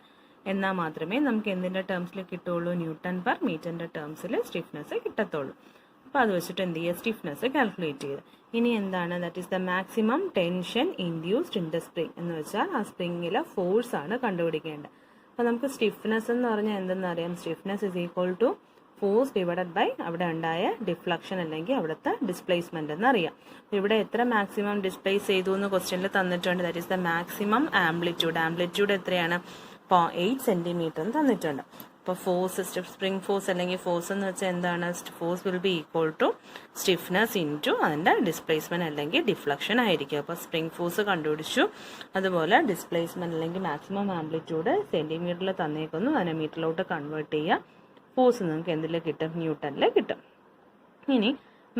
എന്നാൽ മാത്രമേ നമുക്ക് എന്തിൻ്റെ ടേംസിൽ കിട്ടുള്ളൂ? ന്യൂട്ടൺ പെർ മീറ്ററിൻ്റെ ടേംസിൽ സ്റ്റിഫ്നെസ് കിട്ടത്തുള്ളൂ. അപ്പോൾ അത് വെച്ചിട്ട് എന്ത് ചെയ്യുക? സ്റ്റിഫ്നെസ് കാൽക്കുലേറ്റ് ചെയ്യുക. ഇനി എന്താണ്? That is the maximum tension induced in the spring എന്ന് വെച്ചാൽ ആ സ്പ്രിങ്ങിലെ ഫോഴ്സ് ആണ് കണ്ടുപിടിക്കേണ്ടത്. അപ്പോൾ നമുക്ക് സ്റ്റിഫ്നെസ് എന്ന് പറഞ്ഞാൽ എന്തെന്ന് അറിയാം? Stiffness is equal to force divided by അവിടെ ഉണ്ടായ ഡിഫ്ലക്ഷൻ അല്ലെങ്കിൽ അവിടുത്തെ ഡിസ്പ്ലേസ്മെന്റ് എന്നറിയാം. ഇവിടെ എത്ര മാക്സിമം ഡിസ്പ്ലേസ് ചെയ്തു എന്ന് ക്വസ്റ്റ്യനിൽ തന്നിട്ടുണ്ട്. That is the maximum amplitude. Amplitude എത്രയാണ്? 8 സെൻറ്റിമീറ്റർ എന്ന് തന്നിട്ടുണ്ട്. അപ്പോൾ ഫോഴ്സ് സ്പ്രിംഗ് ഫോഴ്സ് അല്ലെങ്കിൽ ഫോഴ്സ് എന്ന് വെച്ചാൽ എന്താണ്? Force will be equal to stiffness into അതിൻ്റെ ഡിസ്പ്ലേസ്മെൻറ്റ് അല്ലെങ്കിൽ ഡിഫ്ലക്ഷൻ ആയിരിക്കും. അപ്പോൾ സ്പ്രിംഗ് ഫോഴ്സ് കണ്ടുപിടിച്ചു. അതുപോലെ ഡിസ്പ്ലേസ്മെൻറ്റ് അല്ലെങ്കിൽ മാക്സിമം ആംപ്ലിറ്റ്യൂഡ് സെൻറ്റിമീറ്ററിൽ തന്നേക്കുന്നു, അതിനെ മീറ്ററിലോട്ട് കൺവേർട്ട് ചെയ്യുക. ഫോഴ്സ് നിങ്ങൾക്ക് എന്തിൽ കിട്ടും? ന്യൂട്ടണിൽ കിട്ടും. ഇനി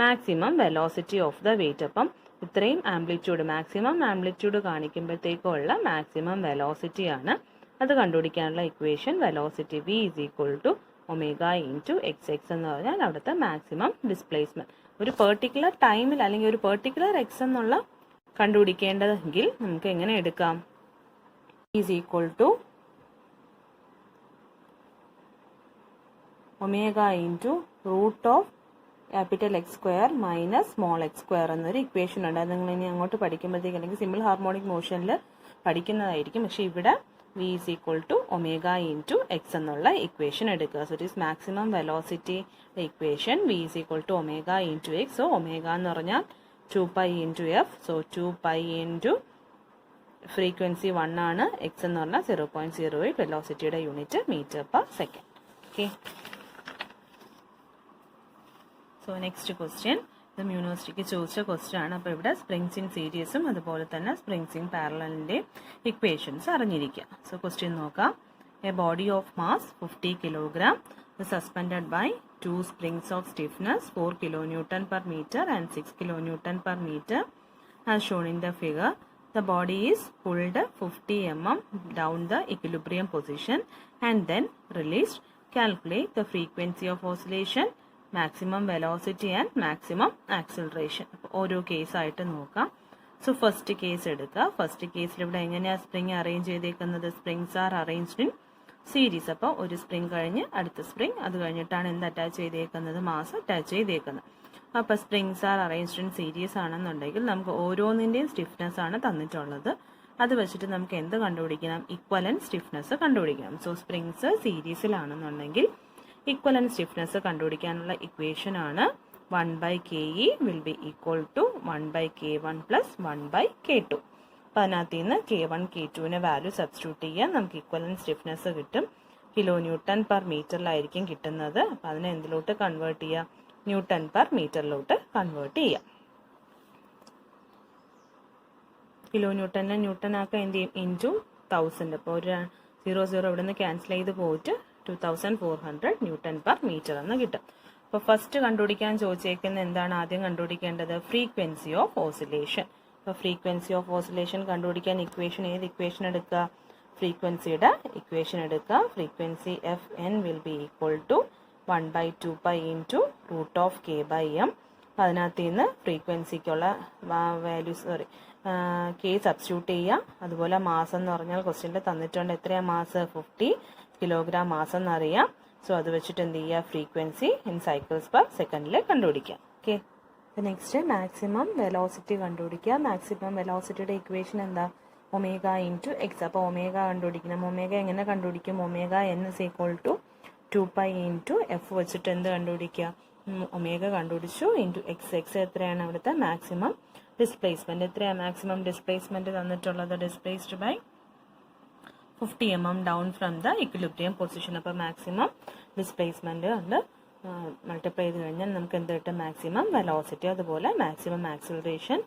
maximum velocity of the weight. അപ്പം ഇത്രയും ആംപ്ലിറ്റ്യൂഡ് മാക്സിമം ആംപ്ലിറ്റ്യൂഡ് കാണിക്കുമ്പോഴത്തേക്കുള്ള മാക്സിമം വെലോസിറ്റി ആണ്. അത് കണ്ടുപിടിക്കാനുള്ള equation velocity V is equal to omega into X X എന്ന് പറഞ്ഞാൽ അവിടുത്തെ മാക്സിമം ഡിസ്പ്ലേസ്മെൻറ്റ്. ഒരു പെർട്ടിക്കുലർ ടൈമിൽ അല്ലെങ്കിൽ ഒരു പെർട്ടിക്കുലർ എക്സ് എന്നുള്ള കണ്ടുപിടിക്കേണ്ടതെങ്കിൽ നമുക്ക് എങ്ങനെ എടുക്കാം? Is equal to omega into root of capital x square minus small x square എന്നൊരു ഇക്വേഷൻ ഉണ്ട്. അത് നിങ്ങൾ ഇനി അങ്ങോട്ട് പഠിക്കുമ്പോഴത്തേക്ക് അല്ലെങ്കിൽ സിമ്പിൾ ഹാർമോണിക് മോഷനിൽ പഠിക്കുന്നതായിരിക്കും. പക്ഷെ ഇവിടെ V is equal to omega into X എന്നുള്ള ഇക്വേഷൻ എടുക്കുക. So it is maximum velocity equation V is equal to omega into X. So omega എന്ന് പറഞ്ഞാൽ 2π into F. So 2π into frequency 1 ആണ്, എക്സ് എന്ന് പറഞ്ഞാൽ 0.08, വെലോസിറ്റിയുടെ unit metre per second. Okay, so next question ഇത് യൂണിവേഴ്സിറ്റിക്ക് ചോദിച്ച ക്വസ്റ്റ്യൻ ആണ്. അപ്പോൾ ഇവിടെ സ്പ്രിങ്സ് ഇൻ സീരീസും അതുപോലെ തന്നെ സ്പ്രിങ്സ് ഇൻ പാരലലിൻ്റെ ഇക്വേഷൻസ് അറിഞ്ഞിരിക്കുക. സോ ക്വസ്റ്റ്യൻ നോക്കാം. A body of mass 50 kilogram suspended by 2 springs of stiffness 4 kilonewton per meter and 6 kilonewton per meter as shown in the figure. The body is pulled 50 mm down the equilibrium position and then released. Calculate the frequency of oscillation, maximum velocity and maximum acceleration. ഓരോ case ആയിട്ട് നോക്കാം. So first case എടുക്കുക. First കേസിൽ ഇവിടെ എങ്ങനെയാണ് spring arrange ചെയ്തേക്കുന്നത്? Springs R arranged in series. അപ്പോൾ ഒരു സ്പ്രിങ് കഴിഞ്ഞ് അടുത്ത സ്പ്രിങ്, അത് കഴിഞ്ഞിട്ടാണ് എന്ത് അറ്റാച്ച് ചെയ്തേക്കുന്നത്? മാസ് അറ്റാച്ച് ചെയ്തേക്കുന്നത്. അപ്പോൾ springs R arranged in series ആണെന്നുണ്ടെങ്കിൽ നമുക്ക് ഓരോന്നിൻ്റെയും സ്റ്റിഫ്നെസ് ആണ് തന്നിട്ടുള്ളത്. അത് വെച്ചിട്ട് നമുക്ക് എന്ത് കണ്ടുപിടിക്കണം? ഇക്വലന്റ് സ്റ്റിഫ്നെസ് കണ്ടുപിടിക്കണം. സോ സ്പ്രിങ്സ് സീരീസിലാണെന്നുണ്ടെങ്കിൽ ഇക്വലന്റ് സ്റ്റിഫ്നെസ് കണ്ടുപിടിക്കാനുള്ള ഇക്വേഷൻ ആണ് 1/KE will be equal to 1/K1 plus 1/K2. അപ്പം അതിനകത്ത് നിന്ന് K1 K2ന് വാല്യൂ സബ്സ്റ്റിറ്റ്യൂട്ട് ചെയ്യാം. നമുക്ക് ഇക്വലന്റ് സ്റ്റിഫ്നെസ് കിട്ടും. കിലോ ന്യൂട്ടൺ പെർ മീറ്ററിലായിരിക്കും കിട്ടുന്നത്. അപ്പം അതിനെ എന്തിലോട്ട് കൺവേർട്ട് ചെയ്യാം? ന്യൂട്ടൺ പെർ മീറ്ററിലോട്ട് കൺവേർട്ട് ചെയ്യാം. കിലോ ന്യൂട്ടനെ ന്യൂട്ടൺ ആക്കാൻ എന്ത് ചെയ്യും? ഇൻറ്റു 1000. അപ്പോൾ ഒരു 0 ഇവിടെ നിന്ന് ക്യാൻസൽ ചെയ്ത് പോയിട്ട് 2400 ന്യൂട്ടൺ പെർ മീറ്റർ എന്ന് കിട്ടും. അപ്പോൾ ഫസ്റ്റ് കണ്ടുപിടിക്കാൻ ചോദിച്ചേക്കുന്ന എന്താണ് ആദ്യം കണ്ടുപിടിക്കേണ്ടത്? Frequency of oscillation. അപ്പോൾ ഫ്രീക്വൻസി ഓഫ് ഓസിലേഷൻ കണ്ടുപിടിക്കാൻ ഇക്വേഷൻ ഏത് ഇക്വേഷൻ എടുക്കുക? ഫ്രീക്വൻസിയുടെ ഇക്വേഷൻ എടുക്കുക. Frequency Fn will be equal to 1/2π into root of K/m. അതിനകത്ത് നിന്ന് ഫ്രീക്വൻസിക്കുള്ള വാല്യൂസ് K സബ്സ്റ്റിറ്റ്യൂട്ട് ചെയ്യുക. അതുപോലെ മാസ് എന്ന് പറഞ്ഞാൽ ക്വസ്റ്റ്യനിൽ തന്നിട്ടുണ്ട്. എത്രയാണ് മാസ്? 50 കിലോഗ്രാം മാസ് എന്നറിയാം. സോ അത് വെച്ചിട്ട് എന്ത് ചെയ്യുക? ഫ്രീക്വൻസി ഇൻ സൈക്കിൾസ് പെർ സെക്കൻഡിൽ കണ്ടുപിടിക്കാം. ഓക്കെ, നെക്സ്റ്റ് മാക്സിമം വെലോസിറ്റി കണ്ടുപിടിക്കുക. മാക്സിമം വെലോസിറ്റിയുടെ ഇക്വേഷൻ എന്താ? Omega into x. അപ്പോൾ ഒമേഗ കണ്ടുപിടിക്കണം. ഒമേഗ എങ്ങനെ കണ്ടുപിടിക്കും? Omega n is equal to 2π into f വെച്ചിട്ട് എന്ത് കണ്ടുപിടിക്കുക? ഒമേഗ കണ്ടുപിടിച്ചു. Into X. എക്സ് എത്രയാണ്? അവിടുത്തെ മാക്സിമം ഡിസ്പ്ലേസ്മെൻറ്റ്. എത്രയാണ് മാക്സിമം ഡിസ്പ്ലേസ്മെൻറ്റ് തന്നിട്ടുള്ളത്? Displaced by 50 mm down from the equilibrium position. അപ്പോൾ മാക്സിമം ഡിസ്പ്ലേസ്മെൻറ്റ് ഉണ്ട്. മൾട്ടിപ്ലൈ ചെയ്ത് കഴിഞ്ഞാൽ നമുക്ക് എന്ത് കിട്ടും? Maximum velocity. അതുപോലെ maximum acceleration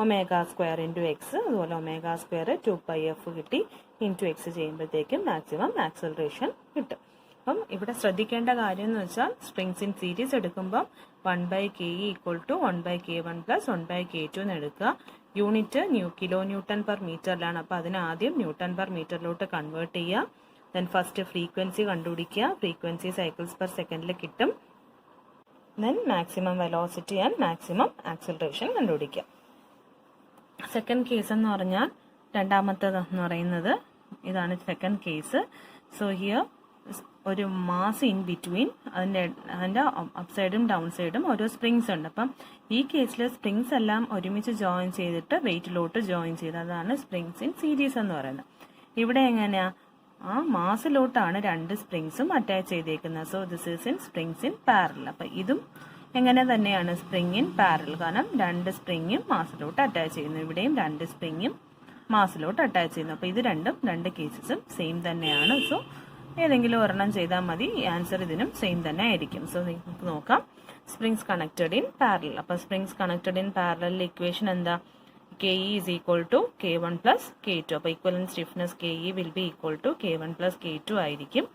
omega square into x. അതുപോലെ ഒമേഗ സ്ക്വയർ 2πf കിട്ടി. ഇൻറ്റു എക്സ് ചെയ്യുമ്പോഴത്തേക്കും മാക്സിമം ആക്സിലറേഷൻ കിട്ടും. അപ്പം ഇവിടെ ശ്രദ്ധിക്കേണ്ട കാര്യം എന്ന് വെച്ചാൽ സ്പ്രിങ്സ് ഇൻ സീരീസ് എടുക്കുമ്പോൾ 1/KE equal to 1/K1 plus 1/K2 എന്ന് എടുക്കുക. യൂണിറ്റ് കിലോ ന്യൂട്ടൺ പെർ മീറ്ററിലാണ്. അപ്പോൾ അതിന് ആദ്യം ന്യൂട്ടൺ പെർ മീറ്ററിലോട്ട് കൺവേർട്ട് ചെയ്യുക. ദെൻ ഫസ്റ്റ് ഫ്രീക്വൻസി കണ്ടുപിടിക്കുക. ഫ്രീക്വൻസി സൈക്കിൾസ് പെർ സെക്കൻഡിൽ കിട്ടും. Then maximum velocity and maximum acceleration കണ്ടുപിടിക്കുക. സെക്കൻഡ് കേസ് എന്ന് പറഞ്ഞാൽ രണ്ടാമത്തേത് എന്ന് പറയുന്നത് ഇതാണ് സെക്കൻഡ് കേസ്. സോ ഹിയർ ഒരു മാസ് ഇൻ ബിറ്റ്വീൻ, അതിൻ്റെ അപ്പ് സൈഡും ഡൗൺ സൈഡും ഓരോ സ്പ്രിങ്സ് ഉണ്ട്. അപ്പം ഈ കേസിൽ സ്പ്രിങ്സ് എല്ലാം ഒരുമിച്ച് ജോയിൻ ചെയ്തിട്ട് വെയിറ്റിലോട്ട് ജോയിൻ ചെയ്ത്, അതാണ് സ്പ്രിങ്സ് ഇൻ സീരീസ് എന്ന് പറയുന്നത്. ഇവിടെ എങ്ങനെയാ? ആ മാസിലോട്ടാണ് രണ്ട് സ്പ്രിങ്സും അറ്റാച്ച് ചെയ്തേക്കുന്നത്. So this is in springs in parallel. അപ്പം ഇതും എങ്ങനെ തന്നെയാണ്? Spring in parallel. കാരണം രണ്ട് സ്പ്രിങ്ങും മാസിലോട്ട് അറ്റാച്ച് ചെയ്യുന്നു. ഇവിടെയും രണ്ട് സ്പ്രിങ്ങും മാസിലോട്ട് അറ്റാച്ച് ചെയ്യുന്നു. അപ്പോൾ ഇത് രണ്ട് കേസസും സെയിം തന്നെയാണ്. സോ ഏതെങ്കിലും ഒരെണ്ണം ചെയ്താൽ മതി. ഈ ആൻസർ ഇതിനും സെയിം തന്നെ ആയിരിക്കും. സോ നിങ്ങൾക്ക് നോക്കാം, സ്പ്രിങ്സ് കണക്റ്റഡ് ഇൻ പാരലൽ. അപ്പോൾ springs connected in parallel equation എന്താ? KE is equal to K1 plus K2. അപ്പോൾ equivalent stiffness KE will be equal to K1 plus K2 ആയിരിക്കും.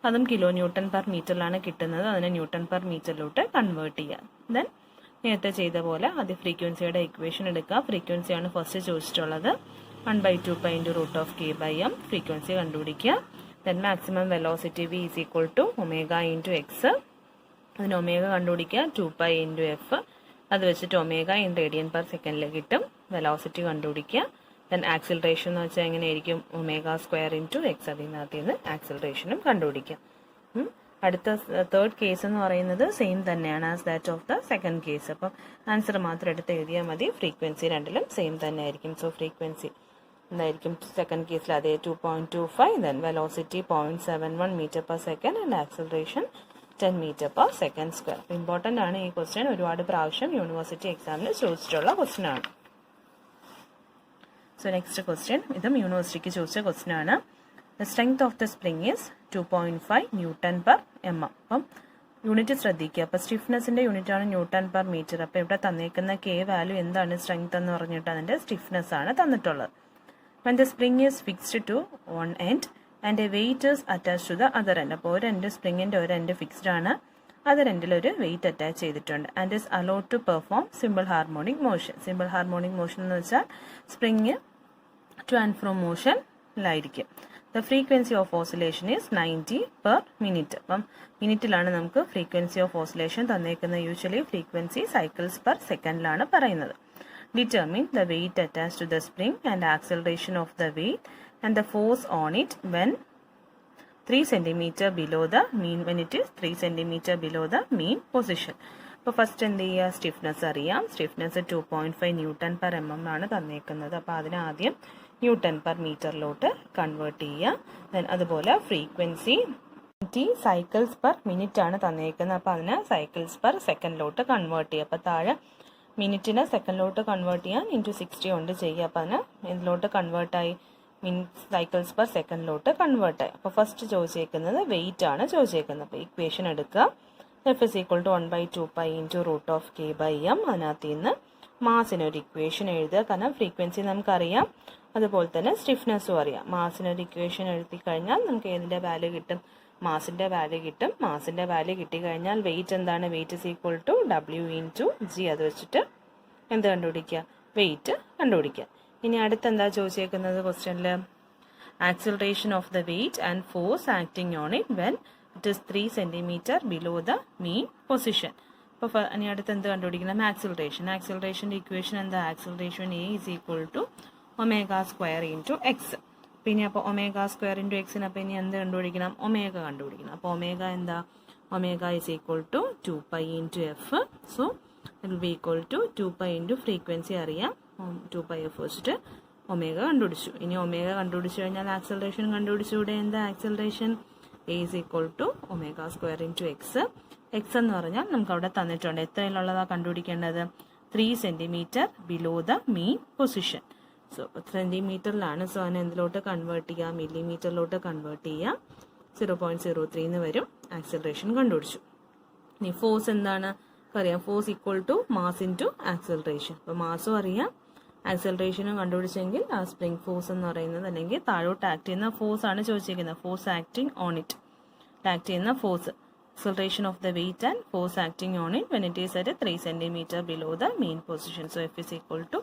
അതും കിലോ ന്യൂട്ടൺ പെർ മീറ്ററിലാണ് കിട്ടുന്നത്. അതിനെ ന്യൂട്ടൺ പെർ മീറ്ററിലോട്ട് convert ചെയ്യാം. Then നേരത്തെ ചെയ്ത പോലെ ആദ്യം ഫ്രീക്വൻസിയുടെ ഇക്വേഷൻ എടുക്കുക. ഫ്രീക്വൻസിയാണ് ഫസ്റ്റ് ചോദിച്ചിട്ടുള്ളത്. 1/2 pi into root of K/M. Frequency കണ്ടുപിടിക്കുക. Then maximum velocity V is equal to omega into x. അതിന് ഒമേഗ കണ്ടുപിടിക്കുക. 2 പൈ ഇൻറ്റു എഫ്. അത് വെച്ചിട്ട് ഒമേഗ ഇൻ റേഡിയൻ പെർ സെക്കൻഡിൽ കിട്ടും. വെലോസിറ്റി കണ്ടുപിടിക്കുക. ദെൻ ആക്സിലറേഷൻ എന്ന് വെച്ചാൽ എങ്ങനെയായിരിക്കും? Omega square into X. അതിനകത്ത് നിന്ന് ആക്സിലറേഷനും കണ്ടുപിടിക്കാം. അടുത്ത തേർഡ് കേസ് എന്ന് പറയുന്നത് സെയിം തന്നെയാണ് as that of the second case. അപ്പം ആൻസർ മാത്രം എടുത്ത് എഴുതിയാൽ മതി. ഫ്രീക്വൻസി രണ്ടിലും സെയിം തന്നെ ആയിരിക്കും. സോ ഫ്രീക്വൻസി എന്തായിരിക്കും? സെക്കൻഡ് കേസിൽ അതേ 2.25. Then velocity 0.71 metre per second and acceleration 10 metre per second square. Important ആണ് ഈ ക്വസ്റ്റ്യൻ. ഒരുപാട് പ്രാവശ്യം യൂണിവേഴ്സിറ്റി എക്സാമിന് ചോദിച്ചിട്ടുള്ള ക്വസ്റ്റ്യൻ ആണ്. സോ നെക്സ്റ്റ് ക്വസ്റ്റ്യൻ, ഇതും യൂണിവേഴ്സിറ്റിക്ക് ചോദിച്ച ക്വസ്റ്റ്യൻ ആണ്. The strength of the spring is 2.5 newton per mm. അപ്പം യൂണിറ്റ് ശ്രദ്ധിക്കുക. അപ്പോൾ സ്റ്റിഫ്നെസ്സിന്റെ യൂണിറ്റ് ആണ് ന്യൂട്ടൺ പെർ മീറ്റർ. അപ്പോൾ ഇവിടെ തന്നേക്കുന്ന K വാല്യൂ എന്താണ്? സ്ട്രെങ്ത് എന്ന് പറഞ്ഞിട്ട് അതിന്റെ സ്റ്റിഫ്നെസ് ആണ് തന്നിട്ടുള്ളത്. When the spring is fixed to one end and a weight is attached to the other end. അപ്പോൾ ഒരു എൻഡ് സ്പ്രിങ്ങിന്റെ ഒരു എൻഡ് ഫിക്സ്ഡ് ആണ്, അതർ എൻഡിൽ ഒരു വെയിറ്റ് അറ്റാച്ച് ചെയ്തിട്ടുണ്ട്. And is allowed to perform simple harmonic motion. Simple harmonic motion എന്ന് വെച്ചാൽ spring to and fro മോഷനിലായിരിക്കും. The frequency of oscillation is 90 per minute. അപ്പം മിനിറ്റിലാണ് നമുക്ക് ഫ്രീക്വൻസി ഓഫ് ഓസിലേഷൻ തന്നേക്കുന്നത്. യൂഷ്വലി ഫ്രീക്വൻസി സൈക്കിൾസ് പെർ സെക്കൻഡിലാണ് പറയുന്നത്. Determine the weight attached to the spring and acceleration of the weight and the force on it when 3 cm below the mean, when it is 3 cm below the mean position. അപ്പോൾ first എന്ത് ചെയ്യുക? Stiffness അറിയാം. Stiffness 2.5 newton per mm ആണ് തന്നേക്കുന്നത്. അപ്പോൾ അതിനെ ആദ്യം newton per മീറ്ററിലോട്ട് convert ചെയ്യുക. ദെൻ അതുപോലെ ഫ്രീക്വൻസി സൈക്കിൾസ് പെർ മിനിറ്റ് ആണ് തന്നേക്കുന്നത്. അപ്പോൾ അതിനെ സൈക്കിൾസ് പെർ സെക്കൻഡിലോട്ട് കൺവേർട്ട് ചെയ്യുക. അപ്പോൾ താഴെ മിനിറ്റിനെ സെക്കൻഡിലോട്ട് കൺവേർട്ട് ചെയ്യാൻ ഇൻറ്റു 60 കൊണ്ട് ചെയ്യുക. അപ്പോൾ അതിന് ഇതിലോട്ട് കൺവേർട്ടായി സൈക്കിൾസ് പെർ സെക്കൻഡിലോട്ട് കൺവേർട്ടായി. അപ്പോൾ ഫസ്റ്റ് ചോദിച്ചേക്കുന്നത് വെയിറ്റ് ആണ് ചോദിച്ചേക്കുന്നത്. അപ്പോൾ ഇക്വേഷൻ എടുക്കുക. F is equal to 1/2 pi into root of K/M. അതിനകത്ത് നിന്ന് മാസിനൊരു ഇക്വേഷൻ എഴുതുക. കാരണം ഫ്രീക്വൻസി നമുക്കറിയാം, അതുപോലെ തന്നെ സ്റ്റിഫ്നെസ്സും അറിയാം. മാസിനൊരു ഇക്വേഷൻ എഴുതി കഴിഞ്ഞാൽ നമുക്ക് ഏതിൻ്റെ വാല്യൂ കിട്ടും? മാസിൻ്റെ വാല്യൂ കിട്ടും. മാസിൻ്റെ വാല്യൂ കിട്ടിക്കഴിഞ്ഞാൽ വെയിറ്റ് എന്താണ്? Weight is equal to W into G. അത് വെച്ചിട്ട് എന്ത് കണ്ടുപിടിക്കുക? വെയിറ്റ് കണ്ടുപിടിക്കുക. ഇനി അടുത്തെന്താ ചോദിച്ചേക്കുന്നത് ക്വസ്റ്റ്യനിൽ? Acceleration of the weight and force acting on it when it is 3 cm below the mean position. അപ്പോൾ ഇനി അടുത്ത് എന്ത് കണ്ടുപിടിക്കണം? ആക്സിലറേഷൻ. ആക്സിലറേഷൻ്റെ ഇക്വേഷൻ എന്താ? Acceleration A is equal to omega square into x. പിന്നെ അപ്പോൾ ഒമേഗ സ്ക്വയർ ഇൻറ്റു എക്സിന് അപ്പോൾ ഇനി എന്ത് കണ്ടുപിടിക്കണം? ഒമേഗ കണ്ടുപിടിക്കണം. അപ്പോൾ ഒമേഗ എന്താ? Omega is equal to 2 pi into F. So it will be equal to 2 pi into frequency അറിയാം, 2 പൈ എഫ് വെച്ചിട്ട് ഒമേഗ കണ്ടുപിടിച്ചു. ഇനി ഒമേഗ കണ്ടുപിടിച്ചു കഴിഞ്ഞാൽ ആക്സിലറേഷൻ കണ്ടുപിടിച്ചുകൂടെ? എന്താ acceleration? A is equal to omega square into X. X എന്ന് പറഞ്ഞാൽ നമുക്ക് അവിടെ തന്നിട്ടുണ്ട്. എത്രയിലുള്ളതാണ് കണ്ടുപിടിക്കേണ്ടത്? 3 cm below the mean position. So സെൻറ്റിമീറ്ററിലാണ്. സോ അതിനെ എന്തിലോട്ട് കൺവേർട്ട് ചെയ്യുക? മില്ലിമീറ്ററിലോട്ട് കൺവേർട്ട് ചെയ്യുക. 0.03 എന്ന് വരും. ആക്സിലറേഷൻ കണ്ടുപിടിച്ചു. ഇനി ഫോഴ്സ് എന്താണ്? അറിയാം, force equal to mass into acceleration. അപ്പോൾ മാസും അറിയാം, ആക്സിലറേഷനും കണ്ടുപിടിച്ചെങ്കിൽ ആ സ്പ്രിംഗ് ഫോഴ്സ് എന്ന് പറയുന്നത്, അല്ലെങ്കിൽ താഴോട്ട് ആക്ട് ചെയ്യുന്ന ഫോഴ്സ് ആണ് ചോദിച്ചിരിക്കുന്നത്. Force acting on it, act ചെയ്യുന്ന force, acceleration of the weight and force acting on it when it is at a 3 cm below the mean position. So F is equal to